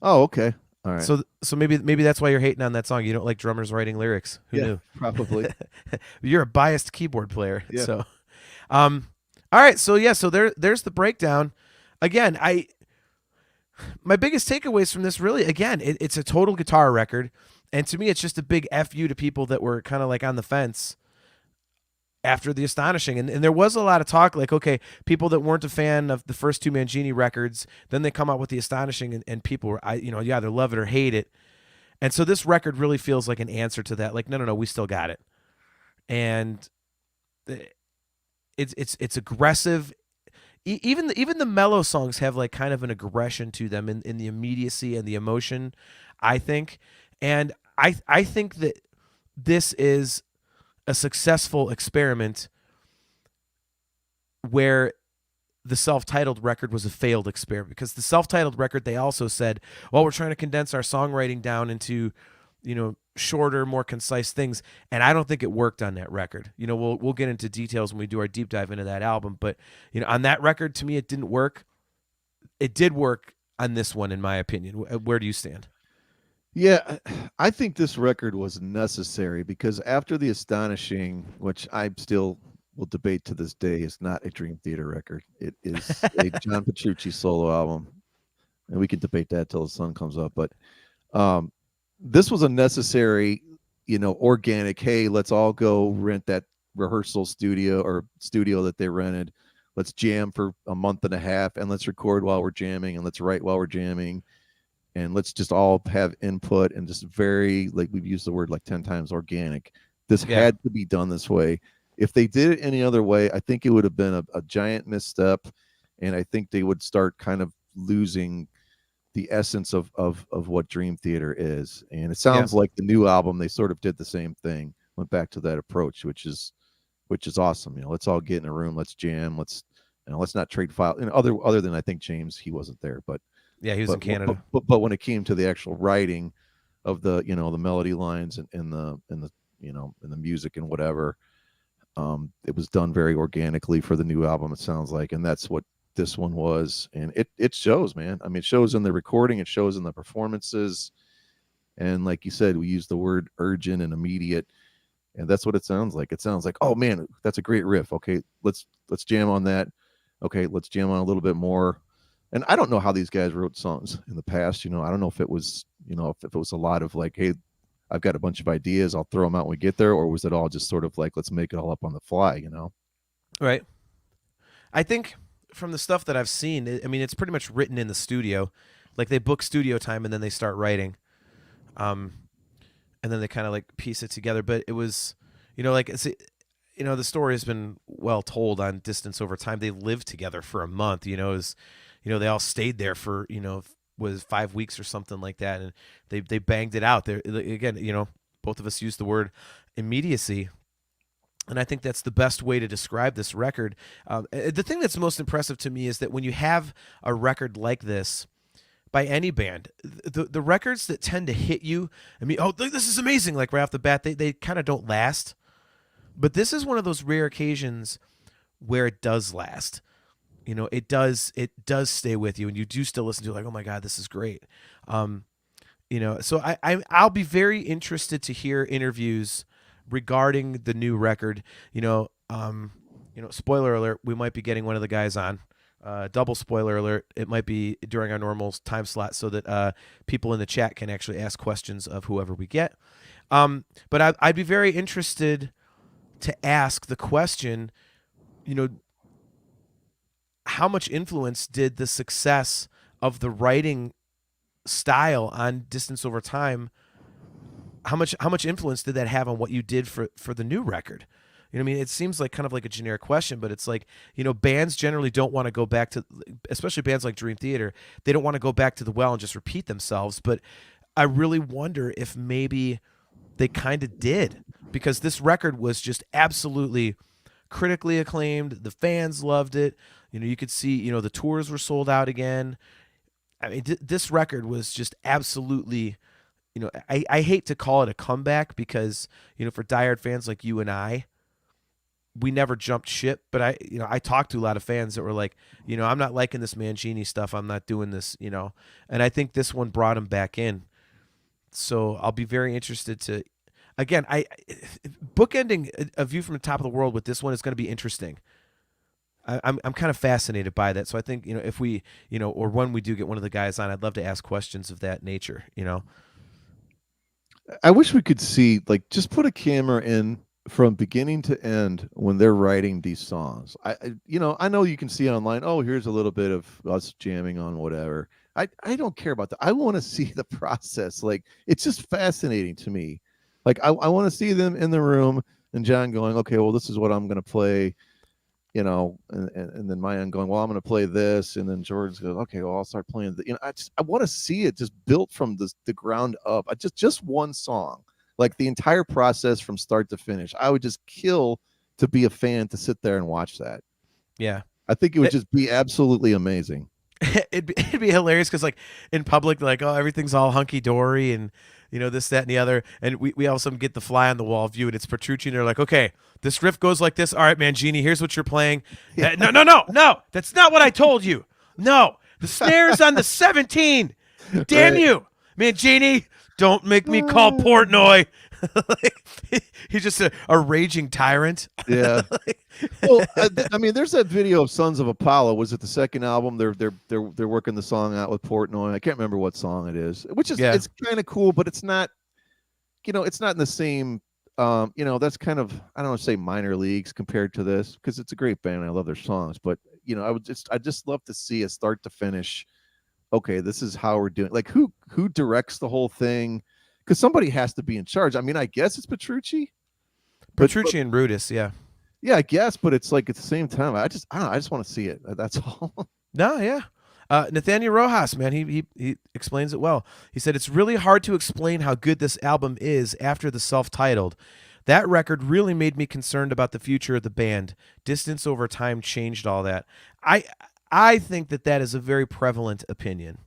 Oh, okay. All right. So maybe that's why you're hating on that song. You don't like drummers writing lyrics. Who knew? Probably. You're a biased keyboard player. Yeah. So, all right. So there's the breakdown. Again, my biggest takeaways from this really, again, it's a total guitar record, and to me, it's just a big fu to people that were kind of like on the fence after the Astonishing. And there was a lot of talk, like, okay, people that weren't a fan of the first two Mangini records, then they come out with the Astonishing, and people were, you either love it or hate it. And so this record really feels like an answer to that. Like, no, we still got it. And it's aggressive. Even the mellow songs have like kind of an aggression to them in the immediacy and the emotion, I think. And I think that this is a successful experiment where the self-titled record was a failed experiment, because the self-titled record, they also said, well, we're trying to condense our songwriting down into, shorter, more concise things. And I don't think it worked on that record. We'll get into details when we do our deep dive into that album. But, on that record, to me, it didn't work. It did work on this one, in my opinion. Where do you stand? Yeah, I think this record was necessary because after the Astonishing, which I still will debate to this day, is not a Dream Theater record. It is a John Petrucci solo album, and we can debate that till the sun comes up. But this was a necessary, organic. Hey, let's all go rent that rehearsal studio that they rented. Let's jam for a month and a half, and let's record while we're jamming, and let's write while we're jamming. And let's just all have input, and just very, like we've used the word like 10 times, organic. This had to be done this way. If they did it any other way, I think it would have been a giant misstep. And I think they would start kind of losing the essence of what Dream Theater is. And it sounds like the new album, they sort of did the same thing, went back to that approach, which is awesome. Let's all get in a room, let's jam, let's not trade files. Other than, I think James, he wasn't there, but yeah, he was in Canada. But when it came to the actual writing of the the melody lines and the music and whatever, it was done very organically for the new album, it sounds like, and that's what this one was. And it shows, man. I mean, it shows in the recording, it shows in the performances, and like you said, we use the word urgent and immediate, and that's what it sounds like. It sounds like, oh man, that's a great riff. Okay, let's jam on that. Okay, let's jam on a little bit more. And I don't know how these guys wrote songs in the past. I don't know if it was, if it was a lot of like, hey, I've got a bunch of ideas, I'll throw them out when we get there, or was it all just sort of like, let's make it all up on the fly, Right. I think from the stuff that I've seen, it's pretty much written in the studio. Like, they book studio time and then they start writing. And then they kind of like piece it together. But it was, the story has been well told on Distance Over Time. They lived together for a month, they all stayed there for, was 5 weeks or something like that. And they banged it out there. Again, both of us used the word immediacy. And I think that's the best way to describe this record. The thing that's most impressive to me is that when you have a record like this by any band, the records that tend to hit you, this is amazing, like right off the bat, they kind of don't last. But this is one of those rare occasions where it does last. It does stay with you, and you do still listen to it like, oh my God, this is great. So I'll be very interested to hear interviews regarding the new record. Spoiler alert, we might be getting one of the guys on. Double spoiler alert, it might be during our normal time slot so that people in the chat can actually ask questions of whoever we get. But I'd be very interested to ask the question, how much influence did the success of the writing style on Distance Over Time, how much influence did that have on what you did for the new record? It seems like kind of like a generic question, but it's like, bands generally don't want to go back to, especially bands like Dream Theater, they don't want to go back to the well and just repeat themselves. But I really wonder if maybe they kind of did, because this record was just absolutely critically acclaimed. The fans loved it. You could see, the tours were sold out again. I mean, this record was just absolutely, I hate to call it a comeback because, for diehard fans like you and I, we never jumped ship, but I talked to a lot of fans that were like, I'm not liking this Mangini stuff. I'm not doing this, and I think this one brought him back in. So I'll be very interested to, again, bookending A View from the Top of the World with this one is going to be interesting. I'm kind of fascinated by that. So I think, if we, or when we do get one of the guys on, I'd love to ask questions of that nature, I wish we could see, like, just put a camera in from beginning to end when they're writing these songs. I know you can see online, oh, here's a little bit of us jamming on whatever. I don't care about that. I want to see the process. Like, it's just fascinating to me. Like, I want to see them in the room and John going, okay, well, this is what I'm going to play, and then Mayan going, well, I'm going to play this. And then George goes, okay, well, I'll start playing I want to see it just built from the ground up. Just one song. Like, the entire process from start to finish. I would just kill to be a fan to sit there and watch that. Yeah. I think it would just be absolutely amazing. It'd be hilarious because, like, in public, like, oh, everything's all hunky-dory and, this, that, and the other. And we all of a sudden get the fly on the wall view, and it's Petrucci, and they're like, okay, this riff goes like this. All right, Mangini, here's what you're playing. Yeah. No. That's not what I told you. No. The snare's on the 17. Damn you. Mangini, don't make me call Portnoy. He's just a raging tyrant. Yeah. Well, I mean, there's that video of Sons of Apollo. Was it the second album? They're working the song out with Portnoy. I can't remember what song it is. Which is It's kind of cool, but it's not. It's not in the same. That's kind of, I don't want to say minor leagues compared to this, because it's a great band and I love their songs. But I just love to see it start to finish. Okay, this is how we're doing. Like, who directs the whole thing? Because somebody has to be in charge. I mean, I guess it's Petrucci. Petrucci and Rudis, yeah. Yeah, I guess, but it's like at the same time, I don't know. I just want to see it. That's all. No, yeah. Nathaniel Rojas, man, he explains it well. He said, it's really hard to explain how good this album is after the self-titled. That record really made me concerned about the future of the band. Distance Over Time changed all that. I think that is a very prevalent opinion,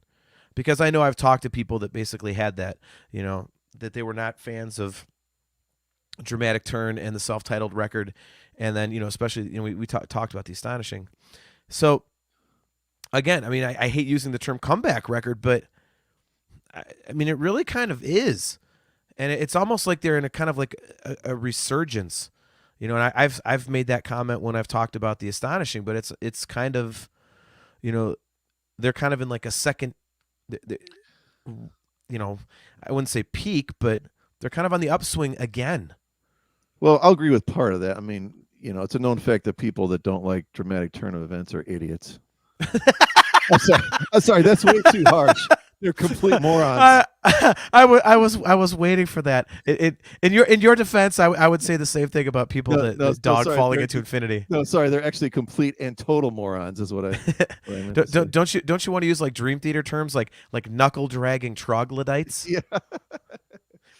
because I know I've talked to people that basically had that, that they were not fans of Dramatic Turn and the self-titled record. And then, especially, we talked about The Astonishing. So again, I mean, I hate using the term comeback record, but I mean, it really kind of is. And it's almost like they're in a kind of like a resurgence, and I've made that comment when I've talked about The Astonishing, but it's kind of, they're kind of in like a second, I wouldn't say peak, but they're kind of on the upswing again. Well, I'll agree with part of that. I mean, it's a known fact that people that don't like dramatic turn of events are idiots. I'm sorry. That's way too harsh. They're complete morons. I was waiting for that. In your defense, I would say the same thing about people that dog falling into infinity. No, sorry, they're actually complete and total morons, is what I meant to say. Don't you want to use like Dream Theater terms like knuckle dragging troglodytes? Yeah.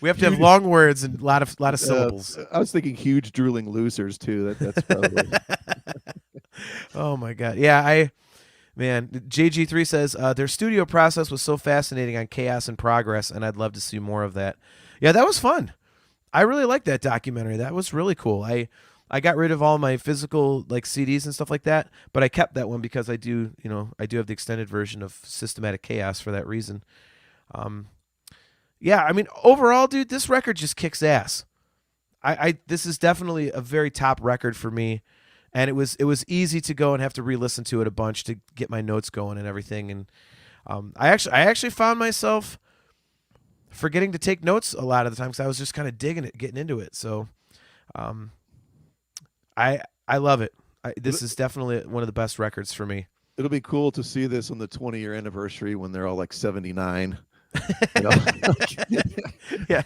We have to have long words and a lot of syllables. I was thinking huge drooling losers too. That's probably. Oh my god. Yeah, Man, JG3 says, their studio process was so fascinating on Chaos and Progress, and I'd love to see more of that. Yeah, that was fun. I really liked that documentary. That was really cool. I got rid of all my physical like CDs and stuff like that, but I kept that one because I do have the extended version of Systematic Chaos for that reason. yeah, I mean, overall, dude, this record just kicks ass. This is definitely a very top record for me, and it was easy to go and have to re-listen to it a bunch to get my notes going and everything. And I actually found myself forgetting to take notes a lot of the time because I was just kind of digging it, getting into it. So, I love it. This is definitely one of the best records for me. It'll be cool to see this on the 20-year anniversary when they're all like 79. You know? Yeah.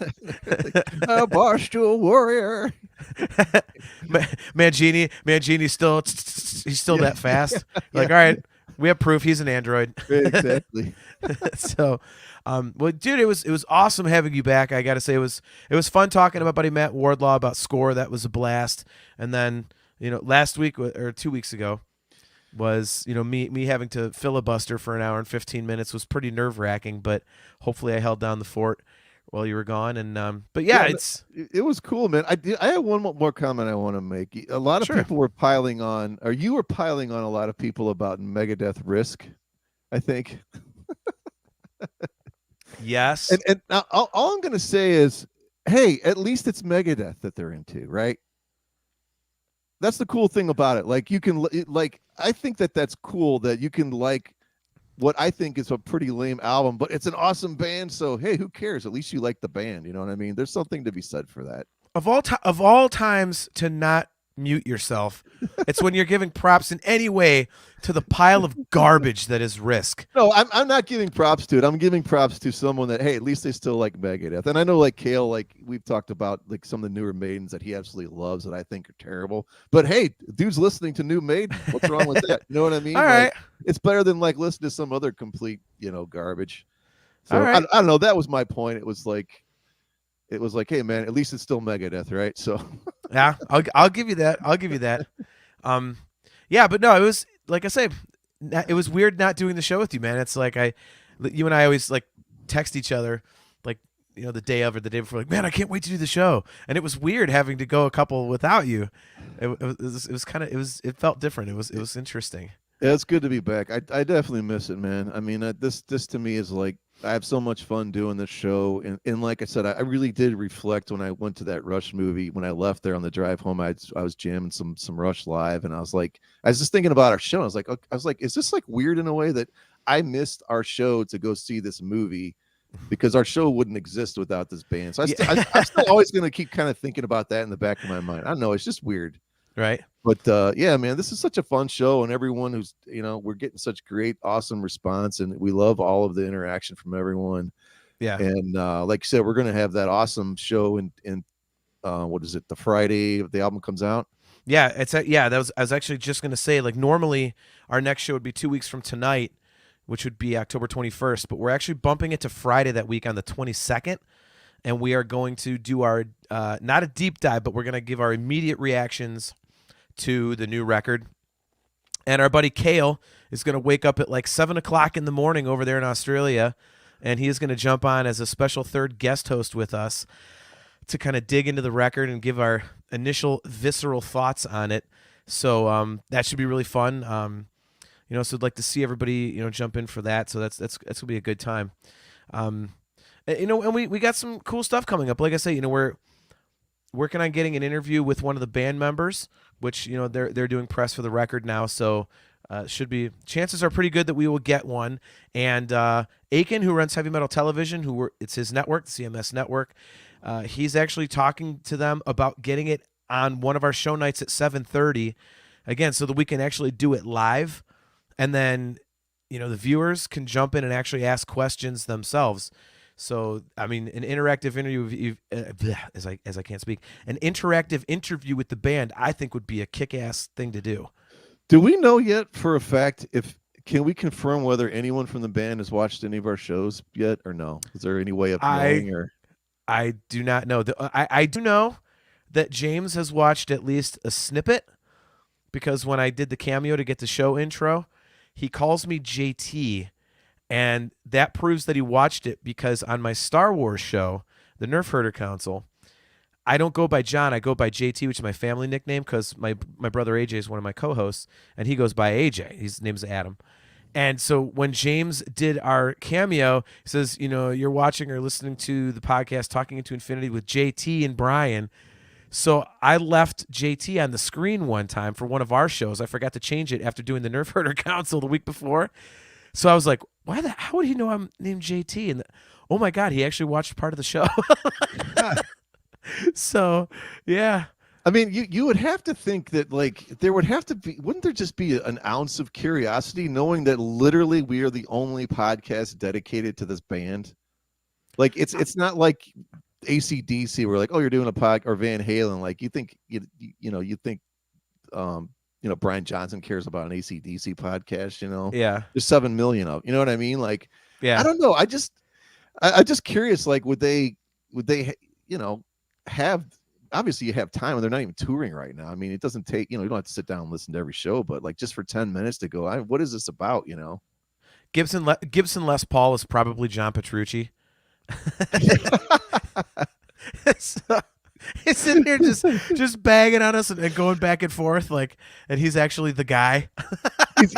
A Barstool Warrior. Mangini's still he's still that fast. Like, all right, we have proof he's an android. Exactly. So, well, dude, it was awesome having you back. I got to say, it was fun talking to my buddy Matt Wardlaw about Score. That was a blast. And then, last week or 2 weeks ago was, me having to filibuster for an hour and 15 minutes was pretty nerve wracking, but hopefully I held down the fort while you were gone. And, but yeah, it was cool, man. I have one more comment I want to make. A lot of people were piling on, or you were piling on a lot of people about Megadeth Risk, I think. Yes. And all I'm going to say is, hey, at least it's Megadeth that they're into, right? That's the cool thing about it. Like, you can, I think that's cool that you can like what I think is a pretty lame album, but it's an awesome band. So, hey, who cares? At least you like the band. You know what I mean? There's something to be said for that. Of all times to not mute yourself, it's when you're giving props in any way to the pile of garbage that is Risk. No, I'm not giving props to it. I'm giving props to someone that, hey, at least they still like Megadeth. And I know, like Kale, like we've talked about, like some of the newer Maidens that he absolutely loves that I think are terrible. But hey, dude's listening to new Maiden. What's wrong with that? You know what I mean? All right. It's better than like listening to some other complete, garbage. So all right. I don't know. That was my point. It was like, hey man, at least it's still Megadeth, right? So yeah, I'll give you that. Yeah, but no, it was like I say, it was weird not doing the show with you, man. It's like you and I always like text each other, like the day of or the day before, like, man, I can't wait to do the show. And it was weird having to go a couple without you. It felt different. It was interesting. Yeah, it's good to be back. I definitely miss it, man. I mean, this to me is like, I have so much fun doing this show. And like I said, I really did reflect when I went to that Rush movie. When I left there on the drive home, I was jamming some Rush live, and I was just thinking about our show. I was like, is this like weird in a way that I missed our show to go see this movie because our show wouldn't exist without this band. So I'm still always going to keep kind of thinking about that in the back of my mind. I don't know. It's just weird. Right. But yeah, man, this is such a fun show, and everyone who's, we're getting such great, awesome response, and we love all of the interaction from everyone. Yeah. And like you said, we're going to have that awesome show in what is it? The Friday the album comes out. Yeah. I was actually just going to say, like, normally our next show would be 2 weeks from tonight, which would be October 21st, but we're actually bumping it to Friday that week on the 22nd. And we are going to do our, not a deep dive, but we're going to give our immediate reactions to the new record. And our buddy Kale is going to wake up at like 7 o'clock in the morning over there in Australia, and he is going to jump on as a special third guest host with us to kind of dig into the record and give our initial visceral thoughts on it. So that should be really fun. So I'd like to see everybody, jump in for that. So that's going to be a good time. And we got some cool stuff coming up. Like I say, we're working on getting an interview with one of the band members, which, they're doing press for the record now. So chances are pretty good that we will get one. And Aiken, who runs Heavy Metal Television, it's his network, the CMS network. He's actually talking to them about getting it on one of our show nights at 7:30 again, so that we can actually do it live. And then, the viewers can jump in and actually ask questions themselves. So, I mean, an interactive interview, as I can't speak, an interactive interview with the band, I think would be a kick-ass thing to do. Do we know yet for a fact can we confirm whether anyone from the band has watched any of our shows yet or no? Is there any way of knowing? I do not know. I do know that James has watched at least a snippet, because when I did the cameo to get the show intro, he calls me JT. And that proves that he watched it, because on my Star Wars show, the Nerf Herder Council, I don't go by John. I go by JT, which is my family nickname, because my brother AJ is one of my co-hosts, and he goes by AJ. His name's Adam. And so when James did our cameo, he says, you're watching or listening to the podcast Talking Into Infinity with JT and Brian. So I left JT on the screen one time for one of our shows. I forgot to change it after doing the Nerf Herder Council the week before. So I was like, how would he know I'm named JT? And oh my God, he actually watched part of the show. So, yeah. I mean, you would have to think that, like, there would have to be, wouldn't there just be an ounce of curiosity knowing that literally we are the only podcast dedicated to this band? Like, it's not like AC/DC where, like, oh, you're doing a pod, or Van Halen. Like, you think, you think, Brian Johnson cares about an AC/DC podcast, Yeah. There's 7 million of, you know what I mean? Like, yeah. I don't know. I'm just curious, like, would they, have, obviously you have time and they're not even touring right now. I mean, it doesn't take, you don't have to sit down and listen to every show, but like just for 10 minutes to go, what is this about, Gibson Les Paul is probably John Petrucci. So, he's sitting here just bagging on us and going back and forth, like, and he's actually the guy.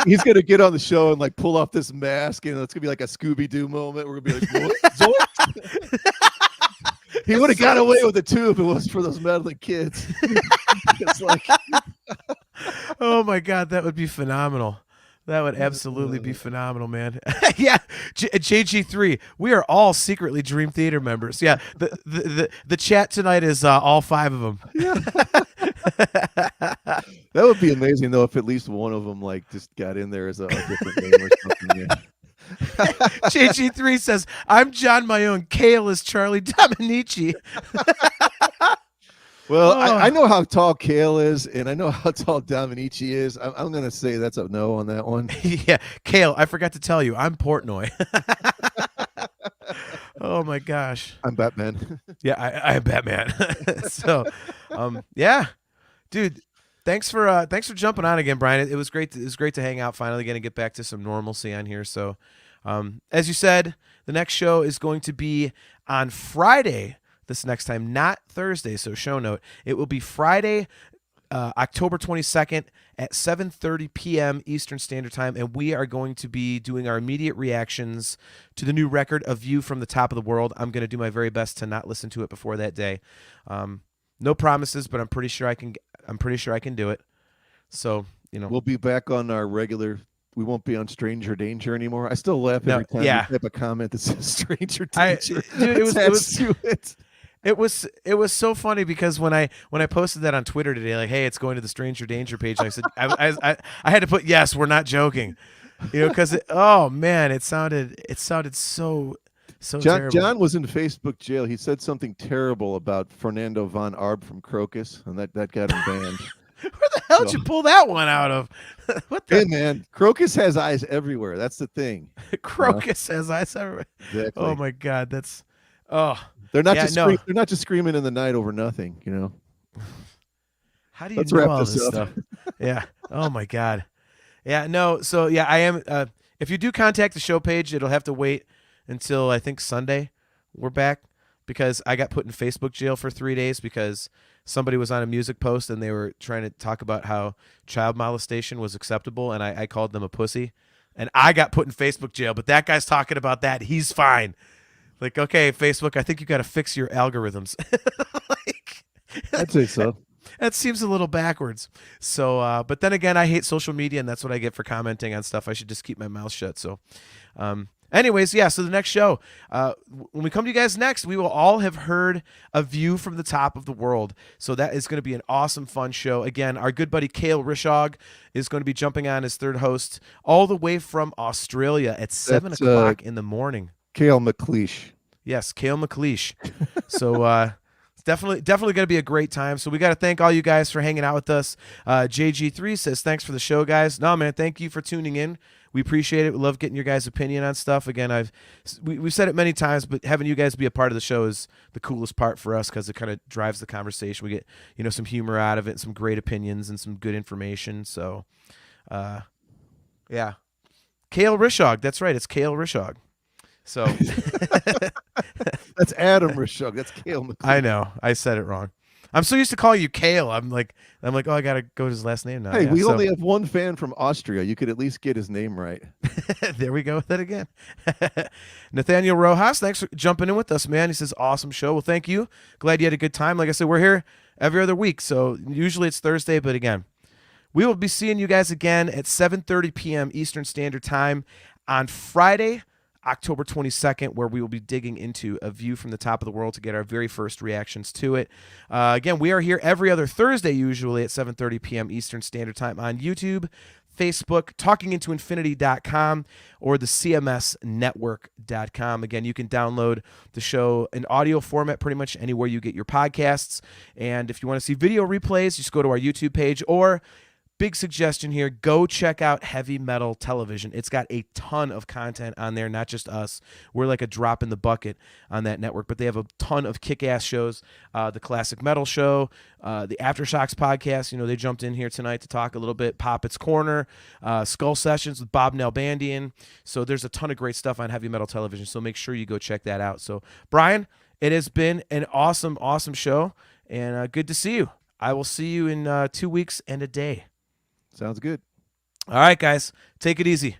he's gonna get on the show and like pull off this mask, and it's gonna be like a Scooby-Doo moment. We're gonna be like, Zoink. He would have got away with it too if it was for those meddling kids. It's like, oh my God, that would be phenomenal. That would absolutely be phenomenal, man. Yeah, JG3. We are all secretly Dream Theater members. Yeah, the chat tonight is all 5 of them. Yeah. That would be amazing though if at least one of them like just got in there as a different name or something. Yeah. JG3 says, I'm John Mayone. Kale is Charlie Dominici. Well, I know how tall Kale is, and I know how tall Dominici is. I'm going to say that's a no on that one. Yeah, Kale, I forgot to tell you, I'm Portnoy. Oh, my gosh. I'm Batman. Yeah, I am Batman. So, yeah. Dude, thanks for jumping on again, Brian. It was great to hang out finally, going to get back to some normalcy on here. So, as you said, the next show is going to be on Friday this next time, not Thursday. So show note, it will be Friday, October 22nd at 7:30 p.m. Eastern Standard Time, and we are going to be doing our immediate reactions to the new record, A View from the Top of the World. I'm going to do my very best to not listen to it before that day. No promises, but I'm pretty sure I can do it. So, we'll be back on our regular. We won't be on Stranger Danger anymore. I still laugh every time you type a comment that says Stranger Danger. Dude, it was so funny because when I posted that on Twitter today, like, hey, it's going to the Stranger Danger page, I said I had to put, yes, we're not joking, because oh man, it sounded so terrible. John was in Facebook jail. He said something terrible about Fernando von Arb from Crocus, and that got him banned. Where the hell did you pull that one out of? What the? Hey man, Crocus has eyes everywhere. That's the thing. Crocus has eyes everywhere. Exactly. Oh my God, that's They're not they're not just screaming in the night over nothing. How do you know all this stuff? Yeah. Oh my God. Yeah. No. So yeah, I am. If you do contact the show page, it'll have to wait until I think Sunday. We're back because I got put in Facebook jail for 3 days because somebody was on a music post and they were trying to talk about how child molestation was acceptable, and I called them a pussy, and I got put in Facebook jail. But that guy's talking about that. He's fine. Like, okay, Facebook, I think you got to fix your algorithms. I'd say so. That seems a little backwards. So, but then again, I hate social media, and that's what I get for commenting on stuff. I should just keep my mouth shut. So, anyways, yeah, so the next show, when we come to you guys next, we will all have heard A View from the Top of the World. So that is going to be an awesome, fun show. Again, our good buddy Cale Rishog is going to be jumping on as third host all the way from Australia at 7 o'clock in the morning. Cale McLeish. Yes, Cale McLeish. So it's definitely going to be a great time. So we got to thank all you guys for hanging out with us. JG3 says, thanks for the show, guys. No, man, thank you for tuning in. We appreciate it. We love getting your guys' opinion on stuff. Again, we've said it many times, but having you guys be a part of the show is the coolest part for us because it kind of drives the conversation. We get some humor out of it, and some great opinions, and some good information. So, yeah, Cale Rishog. That's right. It's Cale Rishog. So that's Adam Rishog. That's Cale McLeish. I know. I said it wrong. I'm so used to calling you Kale. I'm like, oh, I gotta go to his last name now. Hey, Yeah, we so- only have one fan from Austria. You could at least get his name right. There we go with it again. Nathaniel Rojas, thanks for jumping in with us, man. He says, awesome show. Well, thank you. Glad you had a good time. Like I said, we're here every other week, so usually it's Thursday, but again, we will be seeing you guys again at 7:30 p.m. Eastern Standard Time on Friday, October 22nd, where we will be digging into A View from the Top of the World to get our very first reactions to it. Again, we are here every other Thursday, usually at 7:30 p.m. Eastern Standard Time on YouTube, Facebook, talkingintoinfinity.com, or the cmsnetwork.com. Again, you can download the show in audio format pretty much anywhere you get your podcasts. And if you want to see video replays, just go to our YouTube page, or big suggestion here, go check out Heavy Metal Television. It's got a ton of content on there, not just us. We're like a drop in the bucket on that network, but they have a ton of kick-ass shows. The Classic Metal Show, the Aftershocks podcast, they jumped in here tonight to talk a little bit. Poppet's Corner, Skull Sessions with Bob Nalbandian. So there's a ton of great stuff on Heavy Metal Television, so make sure you go check that out. So, Brian, it has been an awesome, awesome show, and good to see you. I will see you in 2 weeks and a day. Sounds good. All right, guys. Take it easy.